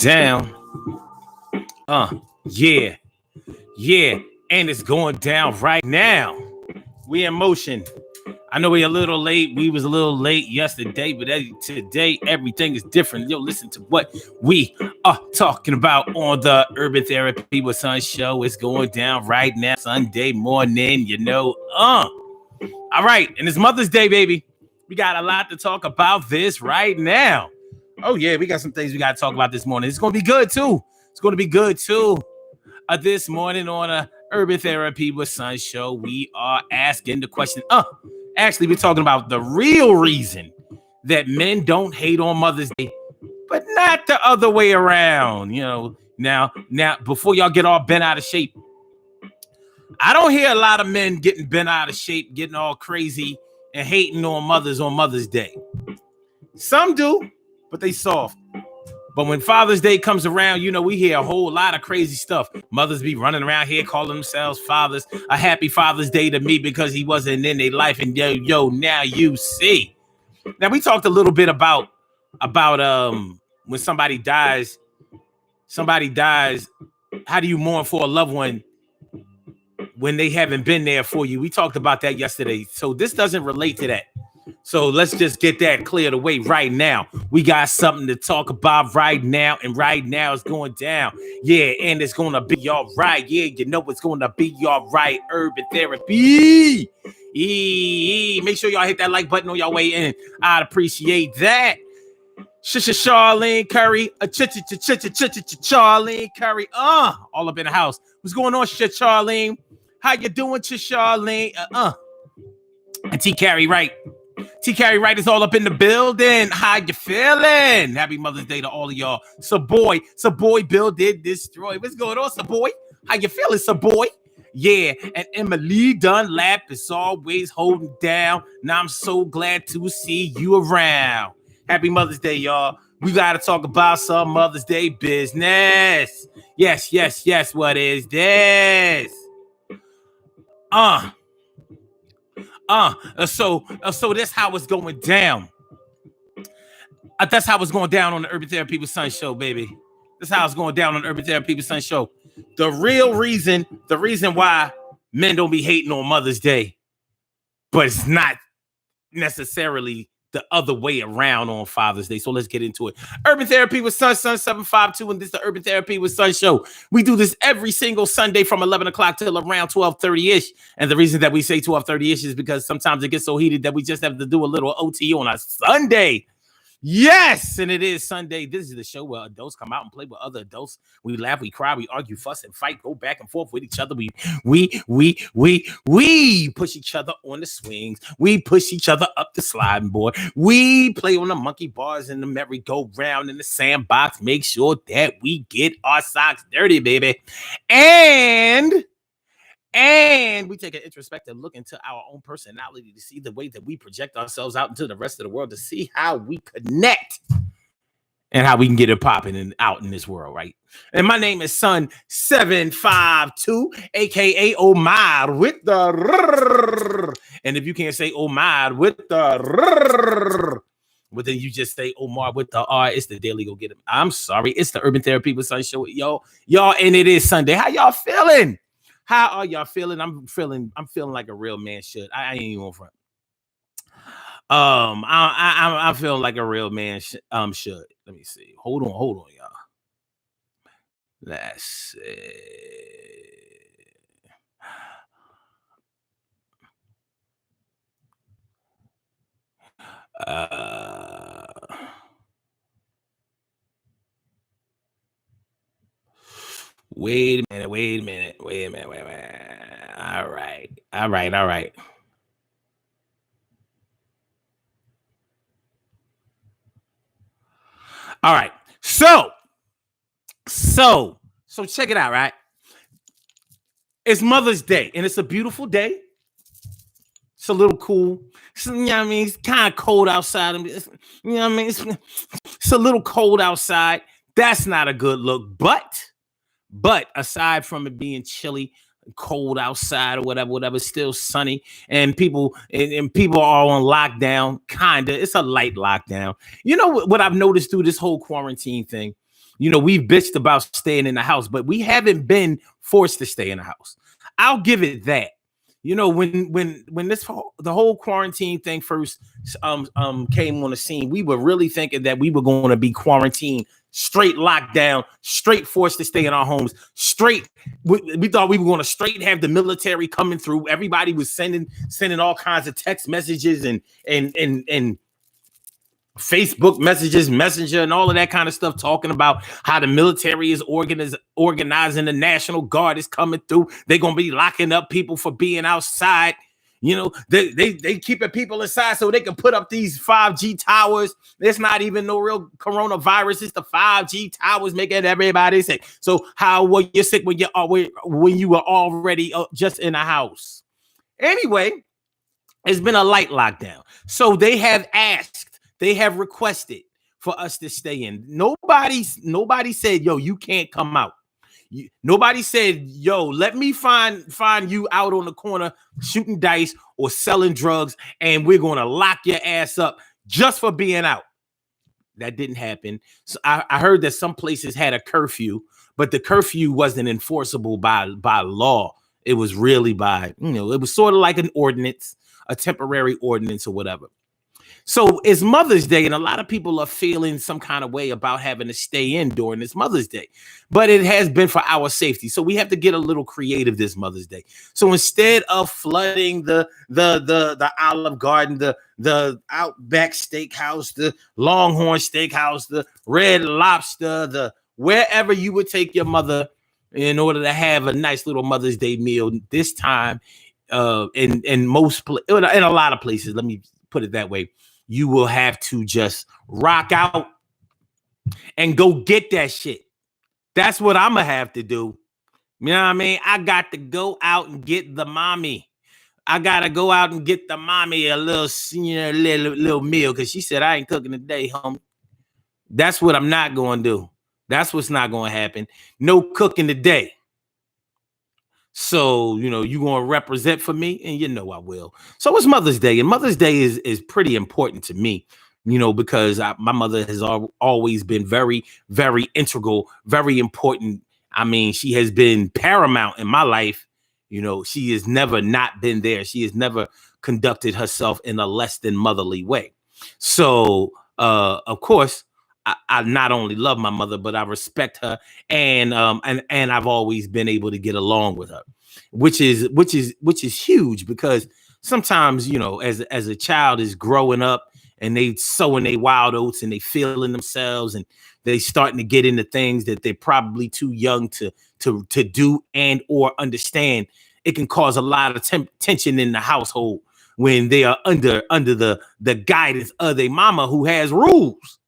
Down. Uh, yeah, yeah. And it's going down right now. We in motion. I know we a little late. We was a little late yesterday, but today everything is different. Yo, listen to what we are talking about on the Urban Therapy with Sun show. It's going down right now, Sunday morning. All right, and it's Mother's Day, baby. We got a lot to talk about this right now. Oh yeah, we got some things we got to talk about this morning. It's gonna be good too. It's gonna be good too. This morning on a Urban Therapy with Sun show, we are asking the question. Actually, we're talking about the real reason that men don't hate on Mother's Day, but not the other way around. You know, now, before y'all get all bent out of shape, I don't hear a lot of men getting bent out of shape, getting all crazy, and hating on mothers on Mother's Day. Some do, but they soft. But when Father's Day comes around, you know, we hear a whole lot of crazy stuff. Mothers be running around here calling themselves fathers. A happy Father's Day to me because he wasn't in their life. And now you see. Now, we talked a little bit about when somebody dies, how do you mourn for a loved one when they haven't been there for you? We talked about that yesterday. So this doesn't relate to that. So let's just get that cleared away right now. We got something to talk about right now, and right now it's going down. Yeah, and it's going to be all right. Yeah, you know it's going to be all right. Urban Therapy. Make sure y'all hit that like button on y'all way in. I'd appreciate that. Charlene Curry. Charlene Curry. All up in the house. What's going on, Charlene? How you doing, Charlene? And T. Carey Wright. T. Carey Wright is all up in the building. How you feeling? Happy Mother's Day to all of y'all. Saboy Bill did destroy. What's going on, Saboy? How you feeling, Saboy? Yeah, and Emily Dunlap is always holding down. Now I'm so glad to see you around. Happy Mother's Day, y'all. We got to talk about some Mother's Day business. Yes. What is this? So that's how it's going down. That's how it's going down on the Urban Therapy with Sun show, baby. That's how it's going down on the Urban Therapy with Sun show. The reason why men don't be hating on Mother's Day, but it's not necessarily the other way around on Father's Day. So let's get into it. Urban Therapy with Sun 752, and this is the Urban Therapy with Sun show. We do this every single Sunday from 11 o'clock till around 12:30-ish. And the reason that we say 12:30-ish is because sometimes it gets so heated that we just have to do a little OT on a Sunday. Yes, and it is Sunday. This is the show where adults come out and play with other adults. We laugh, we cry, we argue, fuss, and fight, go back and forth with each other. We push each other on the swings. We push each other up the sliding board. We play on the monkey bars and the merry-go-round in the sandbox. Make sure that we get our socks dirty, baby. And we take an introspective look into our own personality to see the way that we project ourselves out into the rest of the world, to see how we connect and how we can get it popping and out in this world, right? And my name is Sun 752, aka Omar with the. And if you can't say Omar with the. But then you just say Omar with the R. It's the Daily Go Get Him. I'm sorry. It's the Urban Therapy with Sun show. Y'all, and it is Sunday. How y'all feeling? How are y'all feeling? I'm feeling like a real man should. I ain't even front. I'm feeling like a real man should. Let me see. Hold on, y'all. Let's see. Wait a minute. All right. All right. So check it out, right? It's Mother's Day, and it's a beautiful day. It's a little cool. You know what I mean? It's kind of cold outside. You know what I mean? It's a little cold outside. That's not a good look. But aside from it being chilly, cold outside or whatever, it's still sunny, and people are on lockdown. Kinda, it's a light lockdown. You know what I've noticed through this whole quarantine thing? we've bitched about staying in the house, but we haven't been forced to stay in the house. I'll give it that. When the whole quarantine thing first came on the scene, we were really thinking that we were going to be quarantined, straight lockdown, straight forced to stay in our homes, straight. We thought we were going to straight have the military coming through. Everybody was sending all kinds of text messages and Facebook messages, Messenger, and all of that kind of stuff, talking about how the military is organizing, the National Guard is coming through. They're gonna be locking up people for being outside. They keeping people inside so they can put up these 5G towers. It's not even no real coronavirus. It's the 5G towers making everybody sick. So how were you sick when you were already just in a house? Anyway, it's been a light lockdown. So they have asked. They have requested for us to stay in. Nobody said, yo, you can't come out. Nobody said, yo, let me find you out on the corner shooting dice or selling drugs, and we're going to lock your ass up just for being out. That didn't happen. So I heard that some places had a curfew, but the curfew wasn't enforceable by law. It was really by, it was sort of like an ordinance, a temporary ordinance or whatever. So it's Mother's Day, and a lot of people are feeling some kind of way about having to stay in during this Mother's Day, but it has been for our safety. So we have to get a little creative this Mother's Day. So instead of flooding the Olive Garden, the Outback Steakhouse, the Longhorn Steakhouse, the Red Lobster, the wherever you would take your mother in order to have a nice little Mother's Day meal this time, in a lot of places, let me put it that way, you will have to just rock out and go get that shit. That's what I'm going to have to do. You know what I mean? I got to go out and get the mommy. I got to go out and get the mommy a little meal because she said, I ain't cooking today, homie. That's what I'm not going to do. That's what's not going to happen. No cooking today. So, you're going to represent for me, and I will. So it's Mother's Day, and Mother's Day is pretty important to me, because my mother has always been very, very integral, very important. I mean, she has been paramount in my life. She has never not been there. She has never conducted herself in a less than motherly way. So, of course, I not only love my mother, but I respect her, and I've always been able to get along with her, which is huge, because sometimes, as a child is growing up and they sowing their wild oats and they feeling themselves and they starting to get into things that they're probably too young to do and or understand, it can cause a lot of tension in the household when they are under the guidance of their mama who has rules.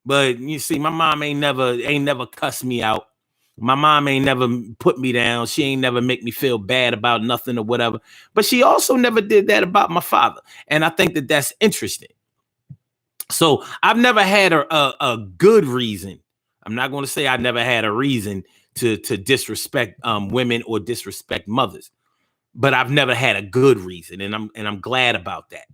But you see, my mom ain't never cussed me out. My mom ain't never put me down. She ain't never make me feel bad about nothing or whatever. But she also never did that about my father. And I think that that's interesting. So I've never had a good reason. I'm not going to say I never had a reason to disrespect women or disrespect mothers. But I've never had a good reason. And I'm glad about that.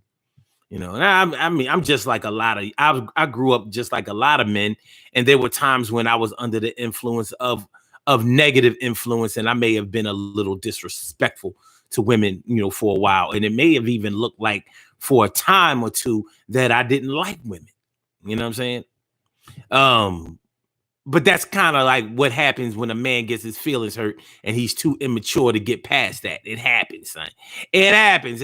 And I'm just like I grew up just like a lot of men. And there were times when I was under the influence of negative influence. And I may have been a little disrespectful to women, for a while. And it may have even looked like for a time or two that I didn't like women. You know what I'm saying? But that's kind of like what happens when a man gets his feelings hurt and he's too immature to get past that. It happens, son. It happens.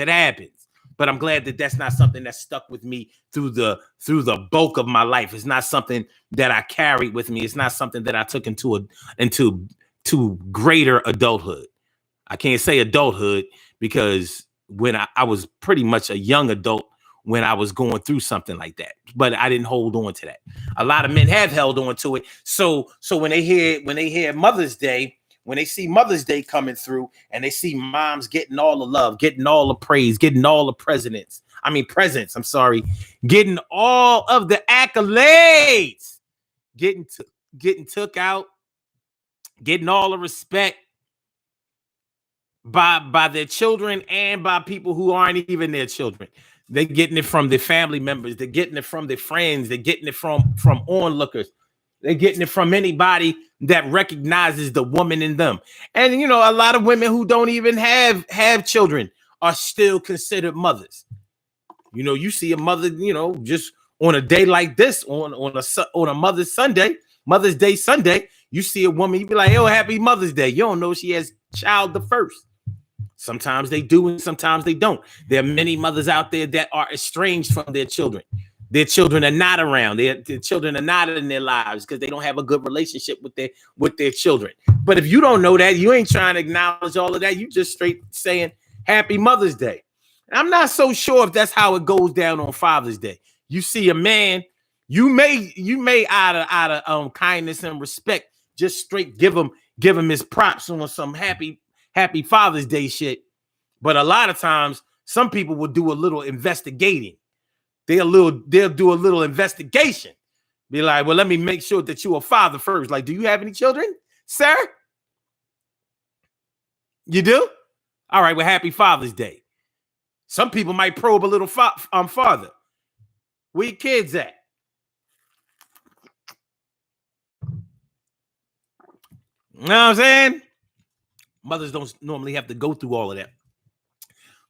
But I'm glad that that's not something that stuck with me through the bulk of my life. It's not something that I carried with me. It's not something that I took into greater adulthood. I can't say adulthood because when I was pretty much a young adult when I was going through something like that, but I didn't hold on to that. A lot of men have held on to it. So when they hear Mother's Day, when they see Mother's Day coming through and they see moms getting all the love, getting all the praise, getting all the presents, getting all of the accolades, getting took out, getting all the respect by their children and by people who aren't even their children. They're getting it from their family members. They're getting it from their friends. They're getting it from onlookers. They're getting it from anybody that recognizes the woman in them. And, you know, a lot of women who don't even have children are still considered mothers. You know, you see a mother, you know, just on a day like this, on a Mother's Day Sunday, you see a woman, you be like, oh, happy Mother's Day. You don't know she has child the first. Sometimes they do and sometimes they don't. There are many mothers out there that are estranged from their children. Their children are not around. Their children are not in their lives because they don't have a good relationship with their children. But if you don't know that, you ain't trying to acknowledge all of that. You just straight saying happy Mother's Day. I'm not so sure if that's how it goes down on Father's Day. You see a man, you may out of kindness and respect, just straight give him his props on some happy Father's Day shit. But a lot of times, some people will do a little investigating. They'll do a little investigation. Be like, well, let me make sure that you're a father first. Like, do you have any children, sir? You do? All right, well, happy Father's Day. Some people might probe a little farther. Where your kids at? You know what I'm saying? Mothers don't normally have to go through all of that.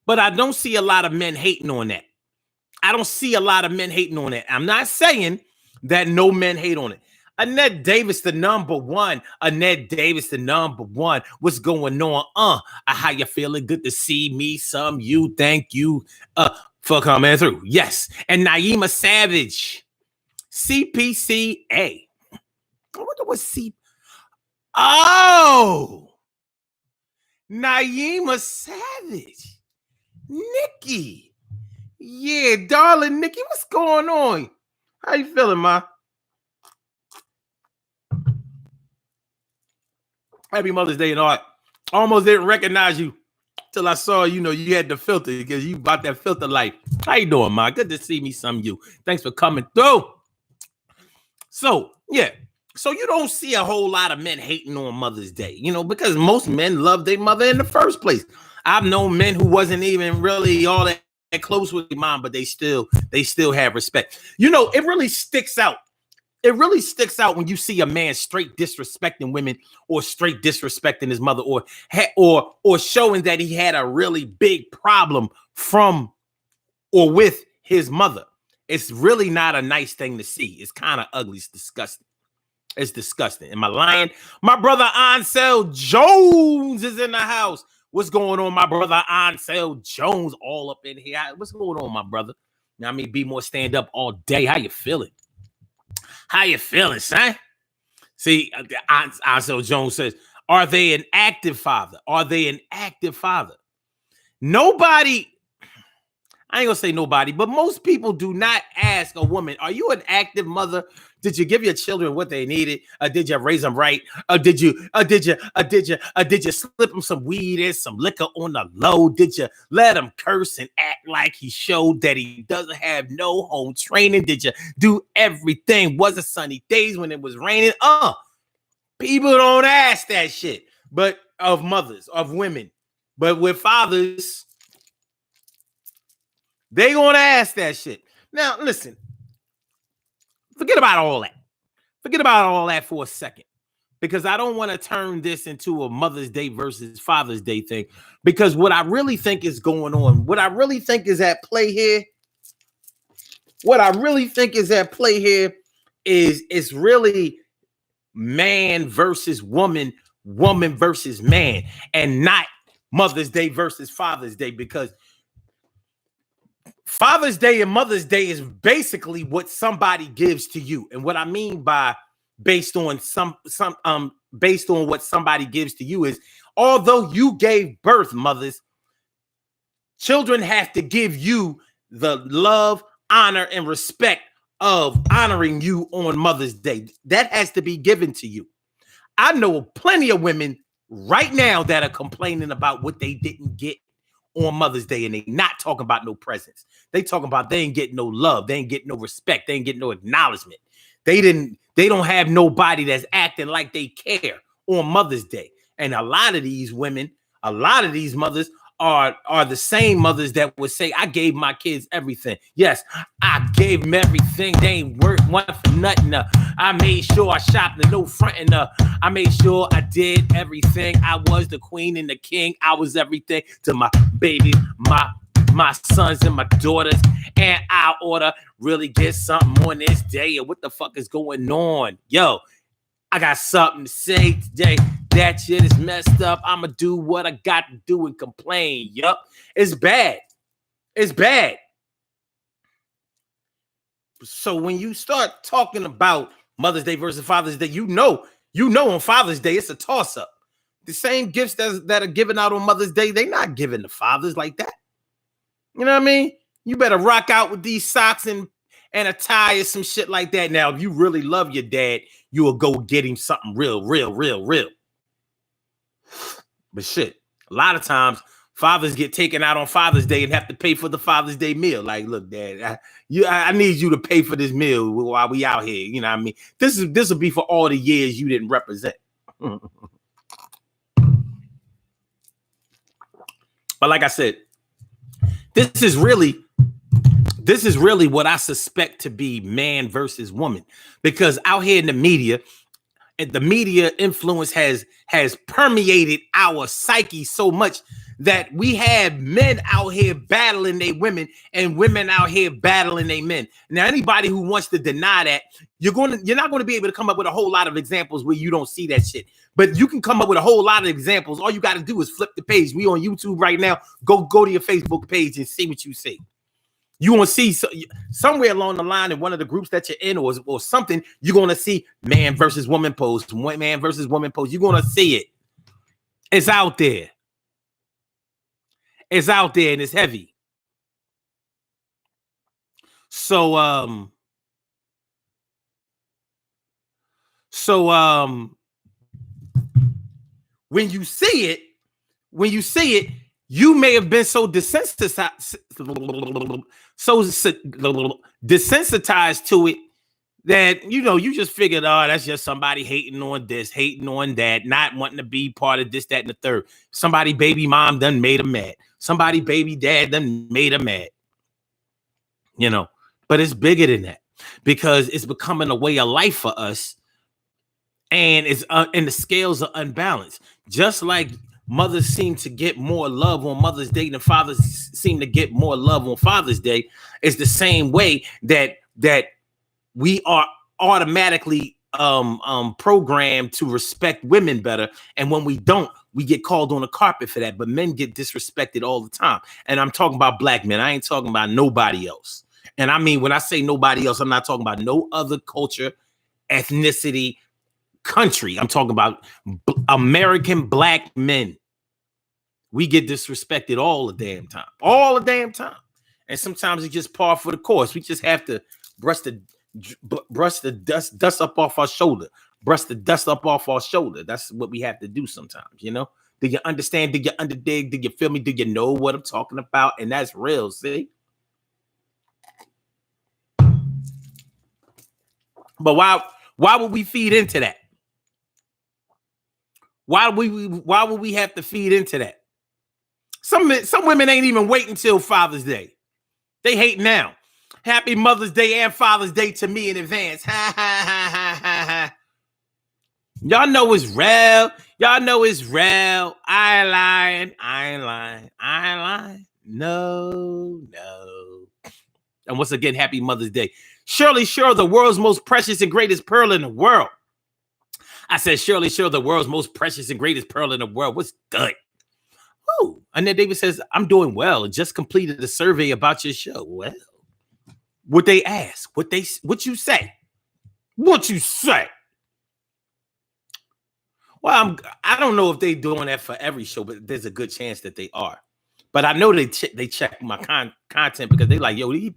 But I don't see a lot of men hating on that. I don't see a lot of men hating on it. I'm not saying that no men hate on it. Annette Davis, the number one. Annette Davis, the number one. What's going on? How you feeling? Good to see me. Some you. Thank you for coming through. Yes. And Naima Savage. CPCA. I wonder what C. Oh. Naima Savage. Nikki. Yeah, darling Nikki, what's going on? How you feeling, ma? Happy Mother's Day and all. I almost didn't recognize you till I saw, you know, you had the filter because you bought that filter life. How you doing, ma? Good to see me, some of you. Thanks for coming through. So, yeah. So you don't see a whole lot of men hating on Mother's Day, you know, because most men love their mother in the first place. I've known men who wasn't even really all that close with their mom, but they still have respect. You know, it really sticks out. It really sticks out when you see a man straight disrespecting women or straight disrespecting his mother or showing that he had a really big problem from or with his mother. It's really not a nice thing to see. It's kind of ugly. It's disgusting. It's disgusting. Am I lying? My brother Ansel Jones is in the house. What's going on, my brother Ansel Jones? All up in here. What's going on, my brother? Now, I mean, be more stand up all day. How you feeling? How you feeling, son? See, Ansel Jones says, are they an active father? Are they an active father? Nobody, I ain't gonna say nobody, but most people do not ask a woman, are you an active mother? Did you give your children what they needed? Did you raise them right? Did you slip them some weed and some liquor on the low? Did you let him curse and act like he showed that he doesn't have no home training? Did you do everything? Was it sunny days when it was raining? People don't ask that shit, but of mothers, of women. But with fathers, they gonna ask that shit. Now, listen. Forget about all that. Forget about all that for a second, because I don't want to turn this into a Mother's Day versus Father's Day thing, because what I really think is going on, what I really think is at play here, is really man versus woman, woman versus man, and not Mother's Day versus Father's Day, because Father's Day and Mother's Day is basically what somebody gives to you. And what I mean by based on what somebody gives to you is, although you gave birth, mothers, children have to give you the love, honor, and respect of honoring you on Mother's Day. That has to be given to you. I know plenty of women right now that are complaining about what they didn't get on Mother's Day, and they not talking about no presents. They talking about they ain't getting no love, they ain't getting no respect, they ain't getting no acknowledgement. They don't have nobody that's acting like they care on Mother's Day. And a lot of these women, a lot of these mothers are the same mothers that would say, I gave my kids everything. Yes, I gave them everything. They ain't worth one for nothing. I made sure I shopped and no fronting. I made sure I did everything. I was the queen and the king. I was everything to my babies, my sons and my daughters. And I ought to really get something on this day. And what the fuck is going on? Yo, I got something to say today. That shit is messed up. I'ma do what I got to do and complain. Yup. It's bad. It's bad. So when you start talking about Mother's Day versus Father's Day, you know on Father's Day, it's a toss-up. The same gifts that are given out on Mother's Day, they're not given to fathers like that. You know what I mean? You better rock out with these socks and a tie or some shit like that. Now, if you really love your dad, you will go get him something real. But shit, a lot of times fathers get taken out on Father's Day and have to pay for the Father's Day meal. Like, look, Dad, I need you to pay for this meal while we out here. You know what I mean? This will be for all the years you didn't represent. But like I said, this is really what I suspect to be man versus woman, because out here in the media, and the media influence has permeated our psyche so much that we have men out here battling their women and women out here battling their men. Now, anybody who wants to deny that, you're not going to be able to come up with a whole lot of examples where you don't see that shit. But you can come up with a whole lot of examples. All you got to do is flip the page. We on YouTube right now. Go to your Facebook page and see what you see. You want to see somewhere along the line in one of the groups that you're in or something, you're going to see man versus woman post, man versus woman post. You're going to see it. It's out there. It's out there and it's heavy. So when you see it, you may have been so desensitized to it that, you just figured, oh, that's just somebody hating on this, hating on that, not wanting to be part of this, that, and the third. Somebody baby mom done made them mad. Somebody baby dad done made them mad. But it's bigger than that, because it's becoming a way of life for us, and and the scales are unbalanced. Just like mothers seem to get more love on Mother's Day than fathers seem to get more love on Father's Day, it's the same way that we are automatically programmed to respect women better, and when we don't, we get called on the carpet for that. But men get disrespected all the time, and I'm talking about black men. I ain't talking about nobody else. And I mean, when I say nobody else, I'm not talking about no other culture, ethnicity, country. I'm talking about American black men. We get disrespected all the damn time. And sometimes it's just par for the course. We just have to brush the dust up off our shoulder. That's what we have to do sometimes, Do you understand? Do you underdig? Do you feel me? Do you know what I'm talking about? And that's real, see? But why would we feed into that? Why would we have to feed into that? Some women ain't even waiting until Father's Day. They hate now. Happy Mother's Day and Father's Day to me in advance. Ha ha ha ha ha ha. Y'all know it's real. I ain't lying. No. And once again, happy Mother's Day. Shirley Sure, the world's most precious and greatest pearl in the world. I said, Shirley Sure, the world's most precious and greatest pearl in the world. What's good? Oh, and then David says, I'm doing well. Just completed a survey about your show. Well, what they ask, what you say? Well, I don't know if they're doing that for every show, but there's a good chance that they are. But I know they check my content, because they like, yo, he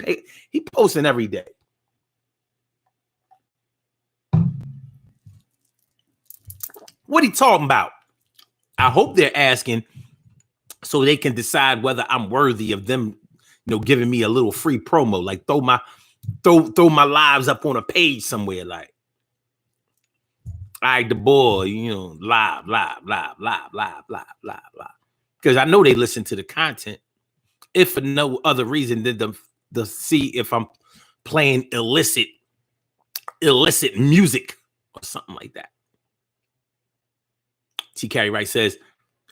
posting every day. What he talking about? I hope they're asking so they can decide whether I'm worthy of them, giving me a little free promo, like throw my lives up on a page somewhere, like, all right, the boy, live. because I know they listen to the content, if for no other reason than to see if I'm playing illicit music or something like that. T. Carey Wright says,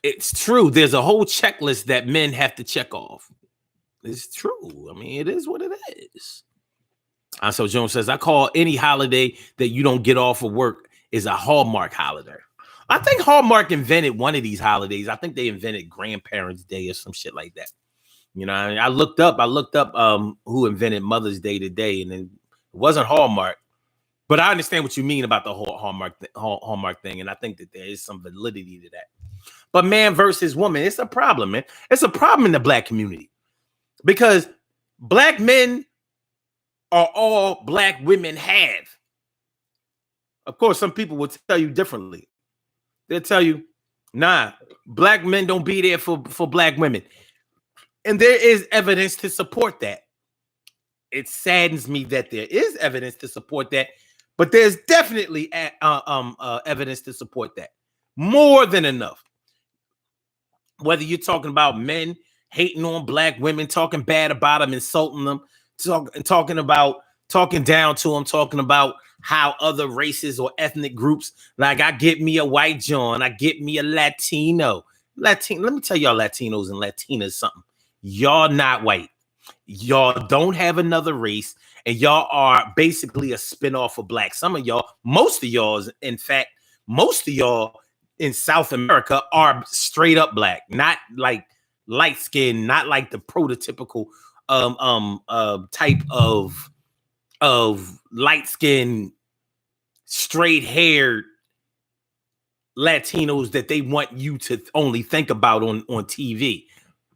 it's true. There's a whole checklist that men have to check off. It's true. I mean, it is what it is. So Jones says, I call any holiday that you don't get off of work is a Hallmark holiday. I think Hallmark invented one of these holidays. I think they invented Grandparents' Day or some shit like that. You know, I looked up who invented Mother's Day today, and it wasn't Hallmark. But I understand what you mean about the whole Hallmark thing, and I think that there is some validity to that. But man versus woman, it's a problem, man. It's a problem in the black community because black men are all black women have. Of course, some people will tell you differently. They'll tell you, nah, black men don't be there for black women. And there is evidence to support that. It saddens me that there is evidence to support that, but there's definitely evidence to support that. More than enough. Whether you're talking about men hating on black women, talking bad about them, insulting them, talking down to them, talking about how other races or ethnic groups, like I get me a white John, I get me a Latino. Let me tell y'all Latinos and Latinas something. Y'all not white. Y'all don't have another race, and y'all are basically a spinoff of black. Most of y'all in South America are straight up black, not like light skin, not like the prototypical type of light skin, straight haired Latinos that they want you to only think about on TV.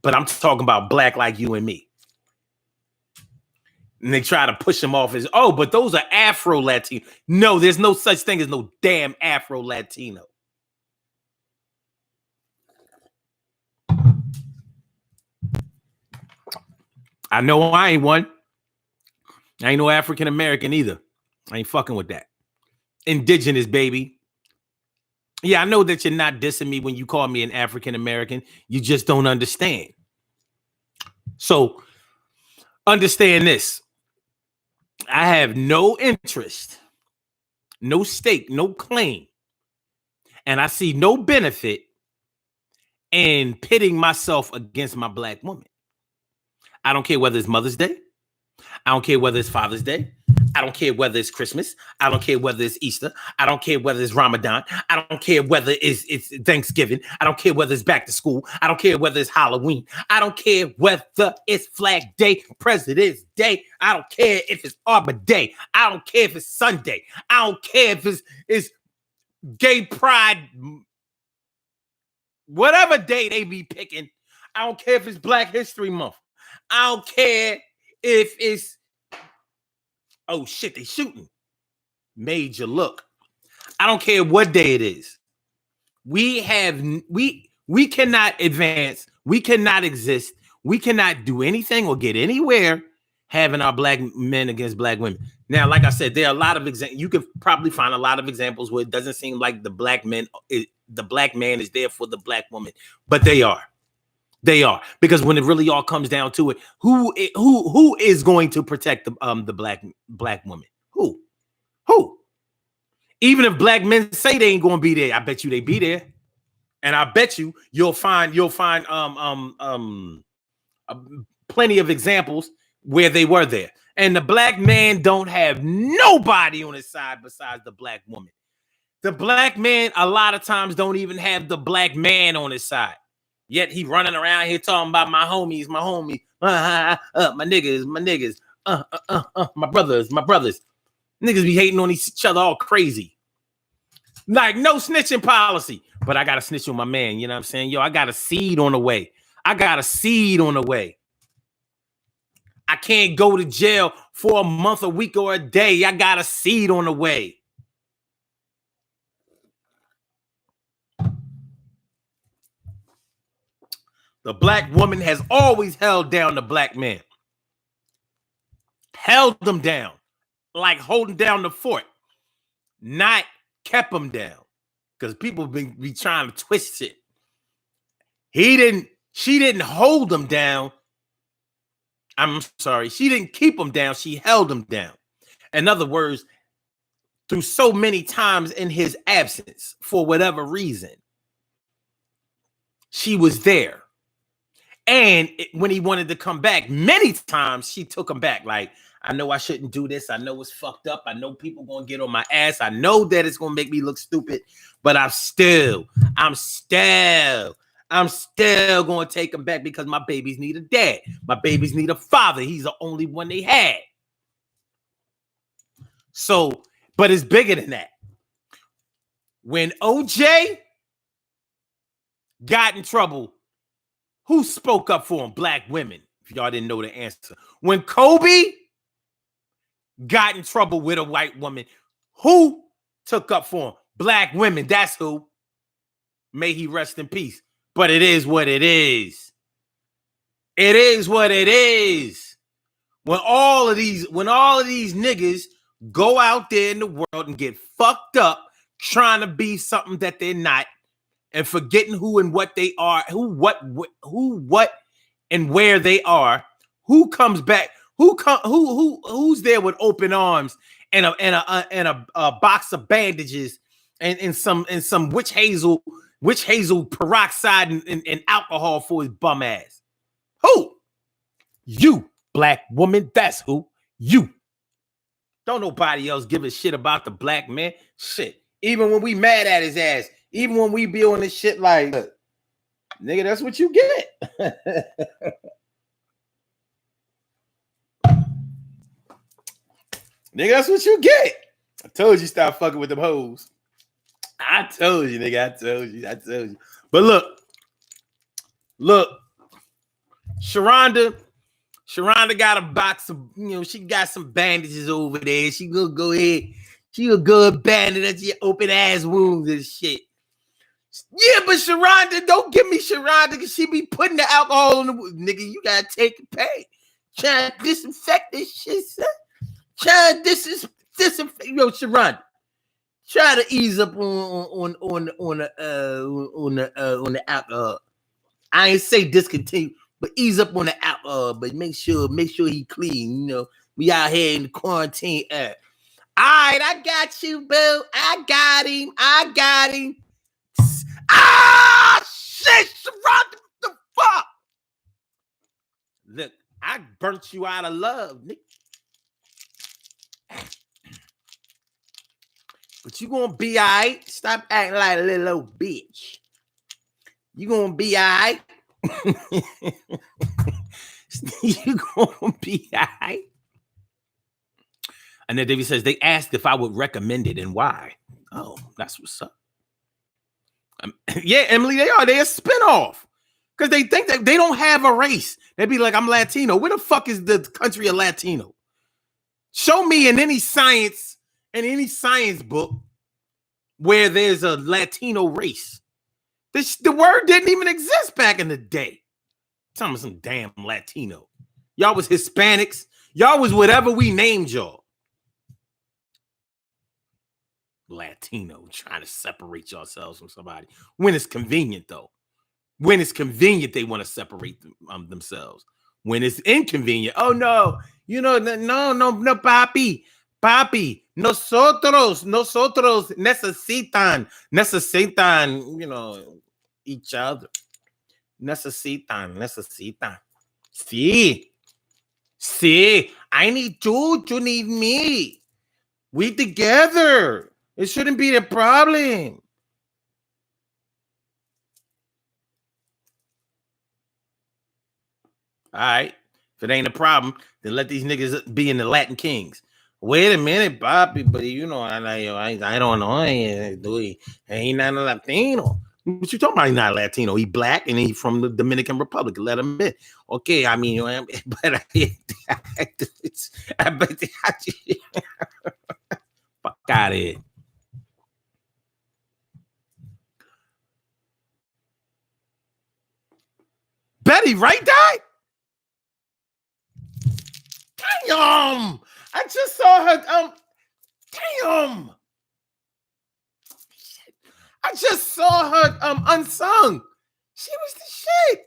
But I'm talking about black like you and me. And they try to push them off as, oh, but those are Afro Latino. No, there's no such thing as no damn Afro Latino. I know I ain't one. I ain't no African American either. I ain't fucking with that. Indigenous, baby. Yeah, I know that you're not dissing me when you call me an African American. You just don't understand. So understand this. I have no interest, no stake, no claim, and I see no benefit in pitting myself against my black woman. I don't care whether it's Mother's Day. I don't care whether it's Father's Day. I don't care whether it's Christmas. I don't care whether it's Easter. I don't care whether it's Ramadan. I don't care whether it's Thanksgiving. I don't care whether it's back to school. I don't care whether it's Halloween. I don't care whether it's Flag Day, President's Day. I don't care if it's Arbor Day. I don't care if it's Sunday. I don't care if it's Gay Pride, whatever day they be picking. I don't care if it's Black History Month. I don't care if it's, oh shit, they shooting. Made you look. I don't care what day it is. We cannot advance. We cannot exist. We cannot do anything or get anywhere having our black men against black women. Now, like I said, there are a lot of examples. You could probably find a lot of examples where it doesn't seem like the black man is there for the black woman, but they are. They are, because when it really all comes down to it, who is going to protect the black woman? Who? Even if black men say they ain't going to be there, I bet you they be there, and I bet you'll find plenty of examples where they were there. And the black man don't have nobody on his side besides the black woman. The black man a lot of times don't even have the black man on his side. Yet he running around here talking about my homies, my niggas, my brothers. Niggas be hating on each other all crazy. Like no snitching policy. But I got to snitch on my man, you know what I'm saying? Yo, I got a seed on the way. I can't go to jail for a month, a week, or a day. I got a seed on the way. The black woman has always held down the black man. Held them down. Like holding down the fort. Not kept them down. Because people be trying to twist it. She didn't hold him down. I'm sorry. She didn't keep him down. She held him down. In other words, through so many times in his absence, for whatever reason, she was there. And when he wanted to come back, many times she took him back. Like, I know I shouldn't do this. I know it's fucked up. I know people gonna get on my ass. I know that it's gonna make me look stupid, but I'm still gonna take him back because my babies need a dad. My babies need a father. He's the only one they had. So, but it's bigger than that. When OJ got in trouble, who spoke up for him? Black women. If y'all didn't know the answer. When Kobe got in trouble with a white woman, who took up for him? Black women. That's who. May he rest in peace. But it is what it is. It is what it is. When all of these niggas go out there in the world and get fucked up trying to be something that they're not, and forgetting who and what they are, who, what, and where they are, who comes back, who's there with open arms and a box of bandages and some witch hazel peroxide and alcohol for his bum ass? Who? You, black woman. That's who. You. Don't nobody else give a shit about the black man. Shit. Even when we mad at his ass, even when we be on this shit like, nigga, that's what you get. Nigga, that's what you get. I told you stop fucking with them hoes. I told you, nigga. I told you. But look, Sharonda got a box of, she got some bandages over there. She gonna go ahead. She a good bandage your open ass wounds and shit. Yeah, but Sharonda, don't give me Sharonda because she be putting the alcohol in the nigga. You gotta take the pain. Trying to disinfect this shit, son. Trying to disinfect. Yo, Sharonda, try to ease up on the alcohol. I ain't say discontinue, but ease up on the alcohol. But make sure he clean. We out here in the quarantine. All right, I got you, boo. I got him. Ah, shit, Sharonda, the fuck? Look, I burnt you out of love, nigga. But you gonna be all right. Stop acting like a little old bitch. You gonna be all right. You gonna be all right. And then David says, they asked if I would recommend it and why. Oh, that's what's up. Yeah, Emily, they're a spinoff. Because they think that they don't have a race. They'd be like, I'm Latino. Where the fuck is the country of Latino? Show me in any science book where there's a Latino race. The word didn't even exist back in the day. Tell me some damn Latino. Y'all was Hispanics. Y'all was whatever we named y'all. Latino, trying to separate yourselves from somebody. When it's convenient, though. When it's convenient, they want to separate themselves. When it's inconvenient, oh no, no, papi, nosotros necesitan, each other. Necesitan. Sí, I need you need me. We together. It shouldn't be a problem. All right. If it ain't a problem, then let these niggas be in the Latin Kings. Wait a minute, Bobby, but I don't know. Ain't not a Latino. What you talking about? He's not Latino. He black and he from the Dominican Republic. Let him in. Okay, I mean, but fuck out of here. Betty Wright died? Damn! I just saw her. Damn! I just saw her unsung. She was the shit.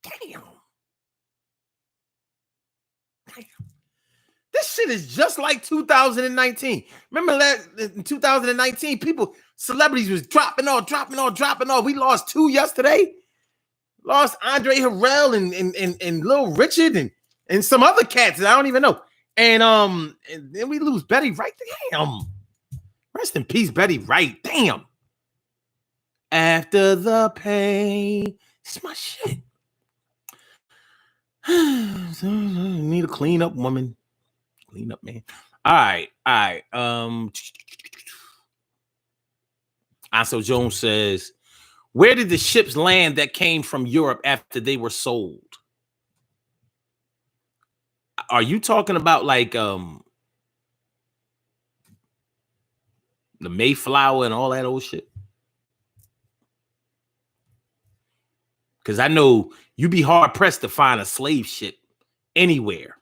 Damn. This shit is just like 2019. Remember that in 2019, celebrities was dropping off. We lost 2 yesterday. Lost Andre Harrell and Lil Richard and some other cats that I don't even know. And then we lose Betty Wright. Damn. Rest in peace, Betty Wright. Damn. After the pain. It's my shit. Need a clean up woman. Clean up, man. All right. Aso Jones says, where did the ships land that came from Europe after they were sold? Are you talking about like the Mayflower and all that old shit? Because I know you'd be hard pressed to find a slave ship anywhere.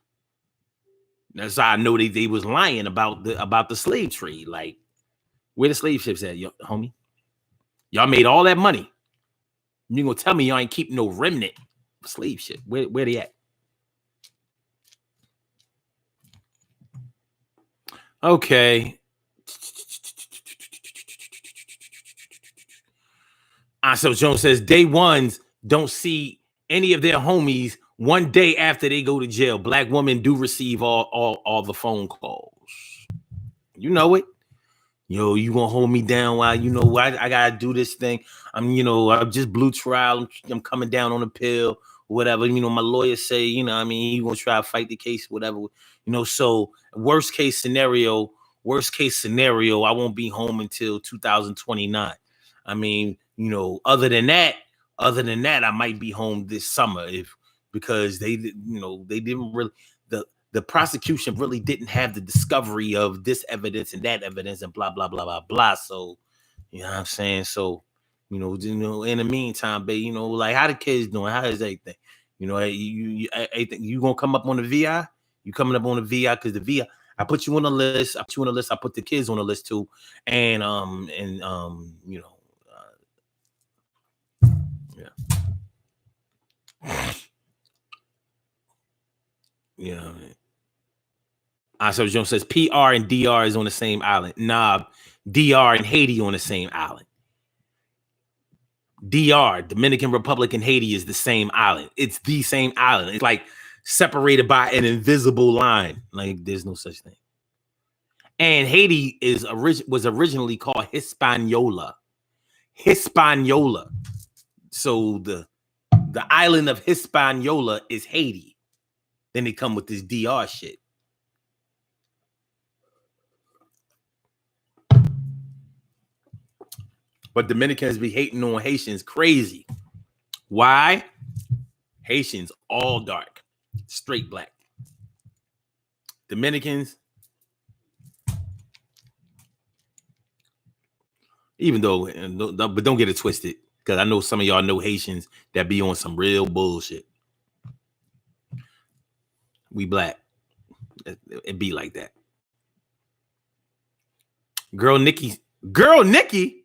That's how I know they was lying about the slave trade. Like, where the slave ships at, homie? Y'all made all that money. You gonna tell me y'all ain't keeping no remnant slave ship? Where they at? Okay. So Jones says day ones don't see any of their homies one day after they go to jail. Black women do receive all the phone calls. You know it. Yo, you gonna hold me down while I gotta do this thing. I'm just blue trial. I'm coming down on a pill, whatever. My lawyer say, you gonna try to fight the case, whatever. So worst case scenario, I won't be home until 2029. Other than that, I might be home this summer because they didn't really, the prosecution really didn't have the discovery of this evidence and that evidence and blah, blah, blah, blah, blah. So, you know what I'm saying? So, in the meantime, babe, like how the kids doing? How is everything? You gonna come up on the VI? You coming up on the VI because the VI, I put you on the list. I put the kids on the list too. And yeah. So Jones says PR and DR is on the same island. Nah, DR and Haiti on the same island. DR, Dominican Republic, and Haiti is the same island. It's the same island. It's like separated by an invisible line. Like there's no such thing. And Haiti was originally called Hispaniola. So the island of Hispaniola is Haiti. Then they come with this DR shit. But Dominicans be hating on Haitians crazy. Why? Haitians all dark, straight black. Dominicans, even though, but don't get it twisted, because I know some of y'all know Haitians that be on some real bullshit. We black. It be like that. Girl Nikki. Girl Nikki.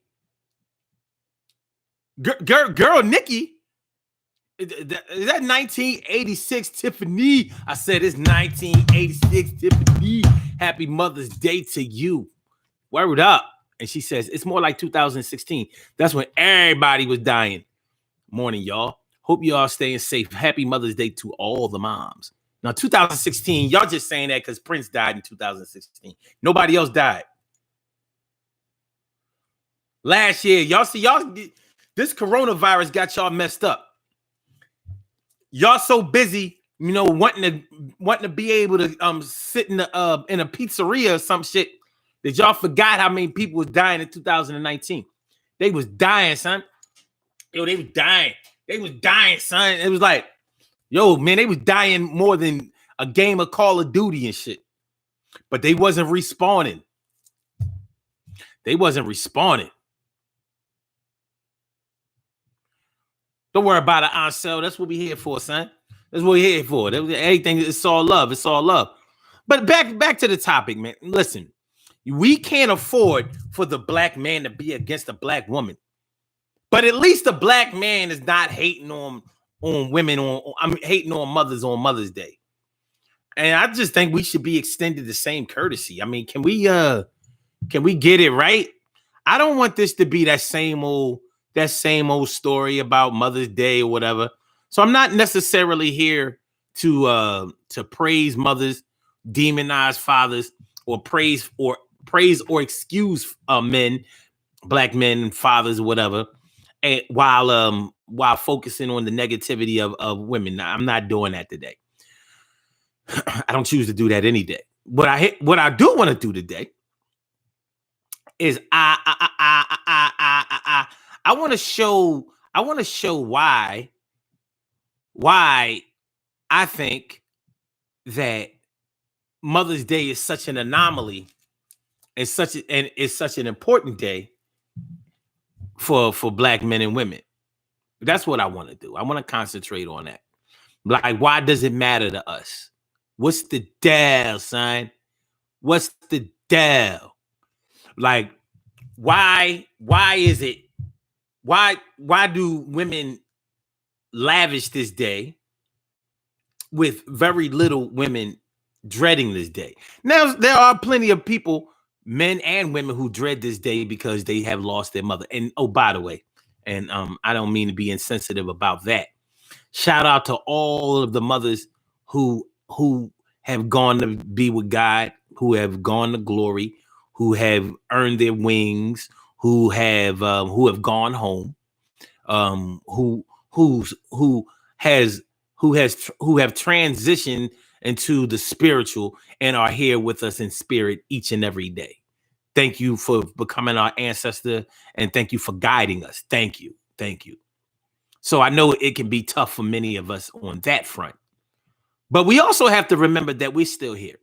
Is that 1986 Tiffany? I said it's 1986 Tiffany. Happy Mother's Day to you. Word up. And she says it's more like 2016. That's when everybody was dying. Morning, y'all. Hope you all staying safe. Happy Mother's Day to all the moms. Now, 2016, y'all just saying that because Prince died in 2016. Nobody else died. Last year, this coronavirus got y'all messed up. Y'all so busy, wanting to be able to sit in a pizzeria or some shit that y'all forgot how many people was dying in 2019. They was dying, son. They was dying. They was dying, son. It was like, man, they was dying more than a game of Call of Duty and shit. But they wasn't respawning. Don't worry about it, Ansel. That's what we here for, son. That's what we here for. Everything, it's all love. It's all love. But back to the topic, man. Listen, we can't afford for the black man to be against a black woman. But at least the black man is not hating on women I'm hating on mothers on Mother's Day. And I just think we should be extended the same courtesy. I mean, can we get it right? I don't want this to be that same old story about Mother's Day or whatever. So I'm not necessarily here to praise mothers, demonize fathers, or praise or excuse men, black men and fathers or whatever, and while focusing on the negativity of women. Now, I'm not doing that today. I don't choose to do that any day. What I do want to do today is I want to show why I think that Mother's Day is such an anomaly and is such an important day for black men and women. That's what I want to do. I want to concentrate on that. Like, why does it matter to us? What's the deal, son? What's the deal? Like, why is it? Why do women lavish this day with very little women dreading this day? Now, there are plenty of people, men and women, who dread this day because they have lost their mother. And oh, by the way, and I don't mean to be insensitive about that. Shout out to all of the mothers who have gone to be with God, who have gone to glory, who have earned their wings, who have gone home, who have transitioned into the spiritual and are here with us in spirit each and every day. Thank you for becoming our ancestor, and thank you for guiding us. Thank you. So I know it can be tough for many of us on that front, but we also have to remember that we're still here.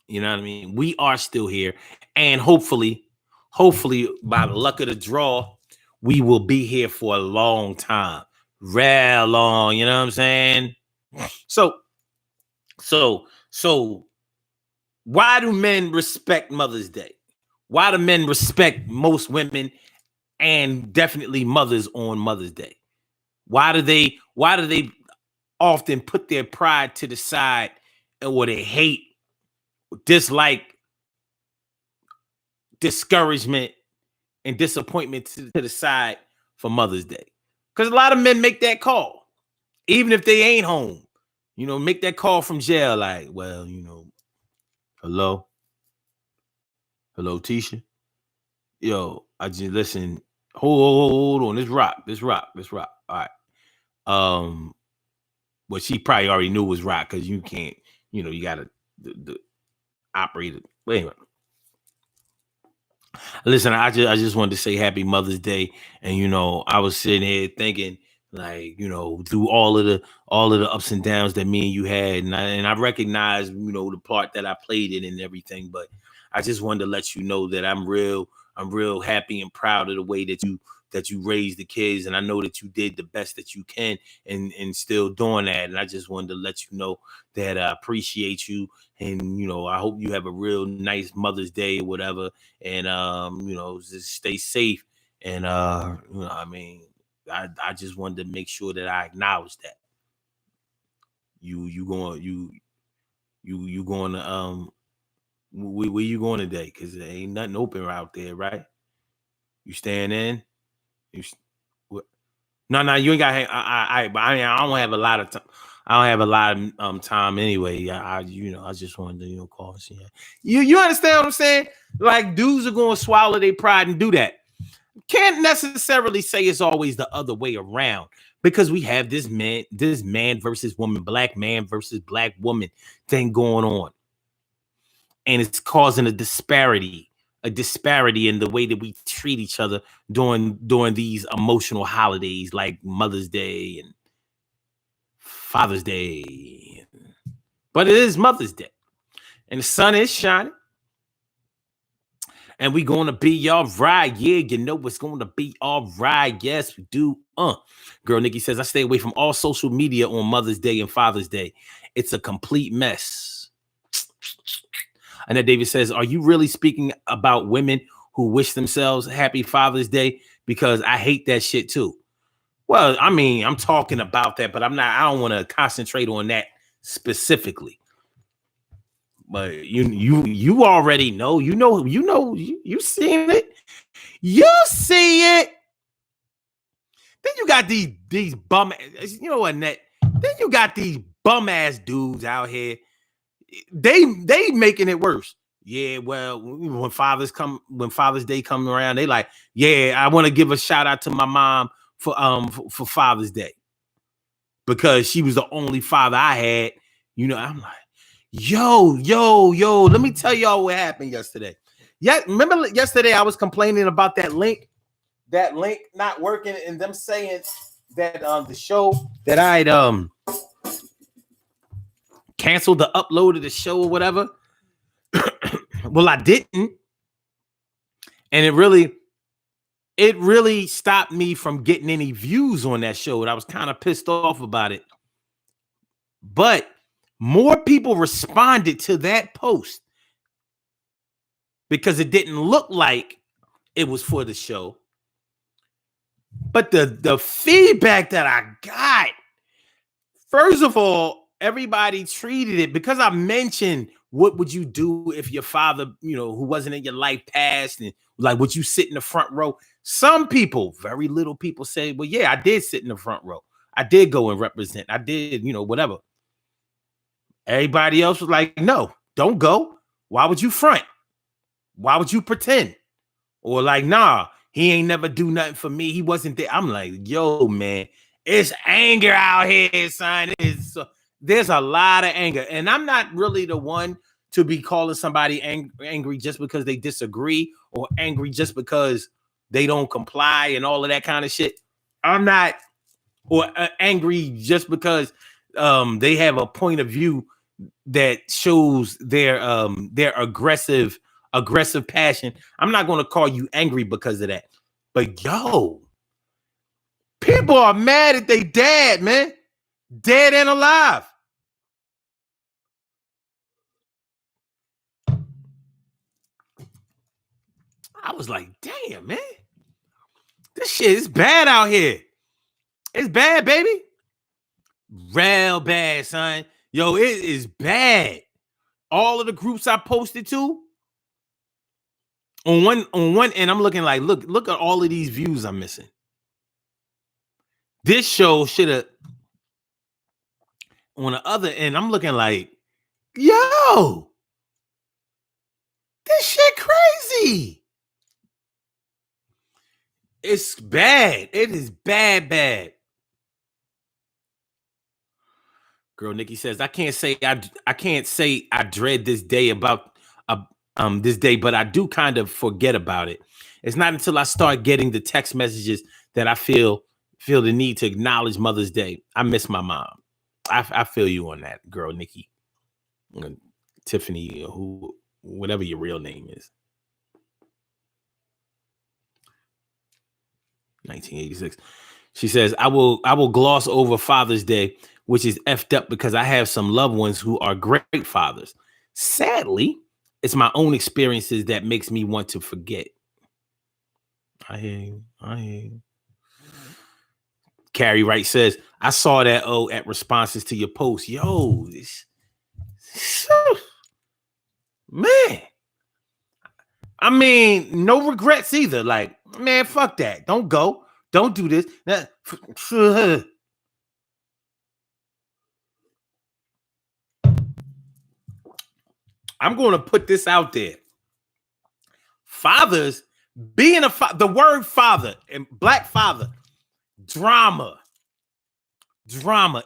You know what I mean? We are still here, and hopefully by the luck of the draw, we will be here for a long time, real long. You know what I'm saying? So why do men respect Mother's Day? Why do men respect most women and definitely mothers on Mother's Day? Why do they often put their pride to the side, or they hate, dislike, discouragement, and disappointment to the side for Mother's Day? Because a lot of men make that call, even if they ain't home. You know, make that call from jail, like, well, you know, hello, Tisha. Yo, I just listen. Hold on. This rock. All right. What she probably already knew was rock, because you can't, you know, you gotta the operate it. But anyway. Listen, I just wanted to say happy Mother's Day. And you know, I was sitting here thinking, like, you know, through all of the ups and downs that me and you had, and I recognize, you know, the part that I played in and everything, but I just wanted to let you know that I'm real happy and proud of the way that you raised the kids, and I know that you did the best that you can and still doing that. And I just wanted to let you know that I appreciate you, and you know, I hope you have a real nice Mother's Day or whatever, and you know, just stay safe. And you know, I mean, I just wanted to make sure that I acknowledge that you going to where you going today? Because there ain't nothing open out there, right? You staying in? No, you ain't got. I don't have a lot of time. I don't have a lot of time anyway. I just wanted to, you know, call and see. You understand what I'm saying? Like, dudes are going to swallow their pride and do that. Can't necessarily say it's always the other way around, because we have this man versus woman, black man versus black woman thing going on, and it's causing a disparity in the way that we treat each other during these emotional holidays like Mother's Day and Father's Day. But it is Mother's Day, and the sun is shining, and we going to be all right. Yeah, you know it's going to be all right. Yes, we do. Girl Nikki says, I stay away from all social media on Mother's Day and Father's Day. It's a complete mess. Annette Davis says, are you really speaking about women who wish themselves happy Father's Day because I hate that shit too. Well, I mean, I'm talking about that, but I don't want to concentrate on that specifically. But you already know, you seen it. You see it. Then you got these bum, you know what, Net? Then you got these bum ass dudes out here. They making it worse. Yeah, well, when Father's Day come around, they like, yeah, I want to give a shout out to my mom for Father's Day because she was the only father I had. You know, I'm like, yo, let me tell y'all what happened yesterday. Yeah, remember yesterday I was complaining about that link not working and them saying that the show that I'd canceled the upload of the show or whatever. Well, I didn't. And it really stopped me from getting any views on that show. And I was kind of pissed off about it. But more people responded to that post because it didn't look like it was for the show. But the feedback that I got, first of all, everybody treated it because I mentioned what would you do if your father, who wasn't in your life passed, and like, would you sit in the front row? Some people, very little people say, well, yeah, I did sit in the front row. I did go and represent. I did, whatever. Everybody else was like, no, don't go. Why would you front? Why would you pretend? Or like, nah, he ain't never do nothing for me. He wasn't there. I'm like, yo, man, it's anger out here, son. There's a lot of anger. And I'm not really the one to be calling somebody angry just because they disagree or angry just because they don't comply and all of that kind of shit. I'm not, or angry just because they have a point of view that shows their aggressive passion. I'm not going to call you angry because of that. But yo, people are mad at their dad, man. Dead and alive. I was like, damn, man. This shit is bad out here. It's bad, baby. Real bad, son. Yo, it is bad. All of the groups I posted to, on one end, I'm looking like, look at all of these views I'm missing. This show should have, on the other end, I'm looking like, yo, this shit crazy. It's bad. It is bad. Girl Nikki says, I can't say I dread this day this day, but I do kind of forget about it. It's not until I start getting the text messages that I feel the need to acknowledge Mother's Day. I miss my mom. I feel you on that, girl Nikki. Tiffany, whatever your real name is. 1986. She says, I will gloss over Father's Day, which is effed up because I have some loved ones who are great fathers. Sadly, it's my own experiences that makes me want to forget. I hear you. Carrie Wright says, I saw that at responses to your post. Yo, man. I mean, no regrets either. Like, man, fuck that. Don't go. Don't do this. I'm going to put this out there. Fathers, being the word father and black father, drama.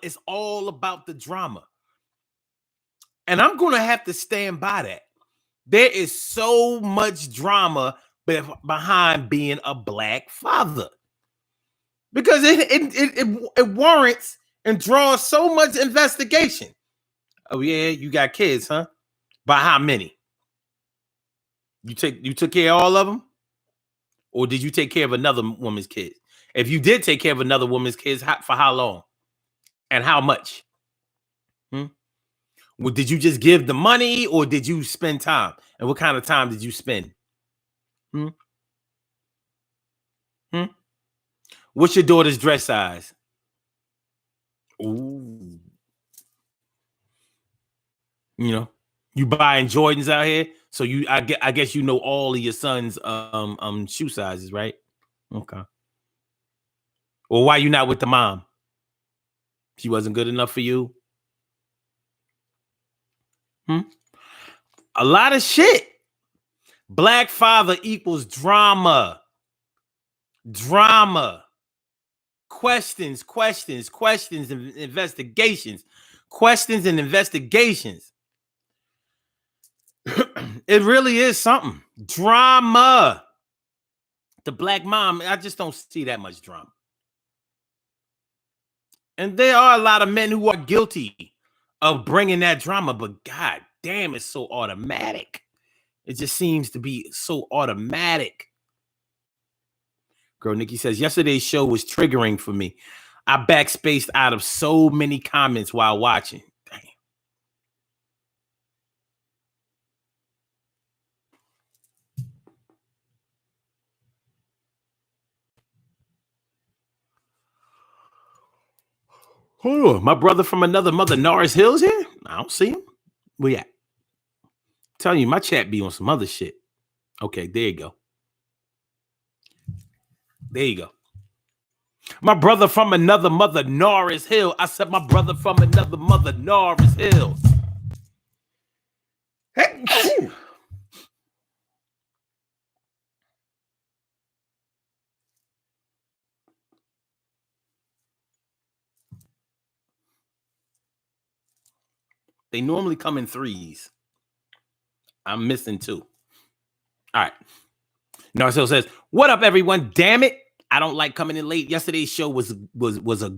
It's all about the drama. And I'm going to have to stand by that. There is so much drama behind being a black father. Because it warrants and draws so much investigation. Oh, yeah, you got kids, huh? By how many? You took care of all of them? Or did you take care of another woman's kids? If you did take care of another woman's kids, for how long? And how much? Well, did you just give the money or did you spend time? And what kind of time did you spend? Hmm? Hmm? What's your daughter's dress size? Ooh. You know, you buying Jordans out here, so I guess you know all of your son's shoe sizes, right? Okay. Well, why you not with the mom? She wasn't good enough for you? Hmm? A lot of shit. Black father equals drama. Drama. Questions, and investigations. Questions and investigations. It really is something. Drama. The black mom, I just don't see that much drama. And there are a lot of men who are guilty of bringing that drama, but god damn, it's so automatic. It just seems to be so automatic. Girl Nikki says, yesterday's show was triggering for me. I backspaced out of so many comments while watching. Damn. Hold on. My brother from another mother, Norris Hills here? I don't see him. Where you at? Telling you, my chat be on some other shit. Okay, there you go. There you go. My brother from another mother, Norris Hill. I said my brother from another mother, Norris Hill. Hey. They normally come in threes. I'm missing two. All right. Norris Hill says, "What up, everyone? Damn it. I don't like coming in late. Yesterday's show was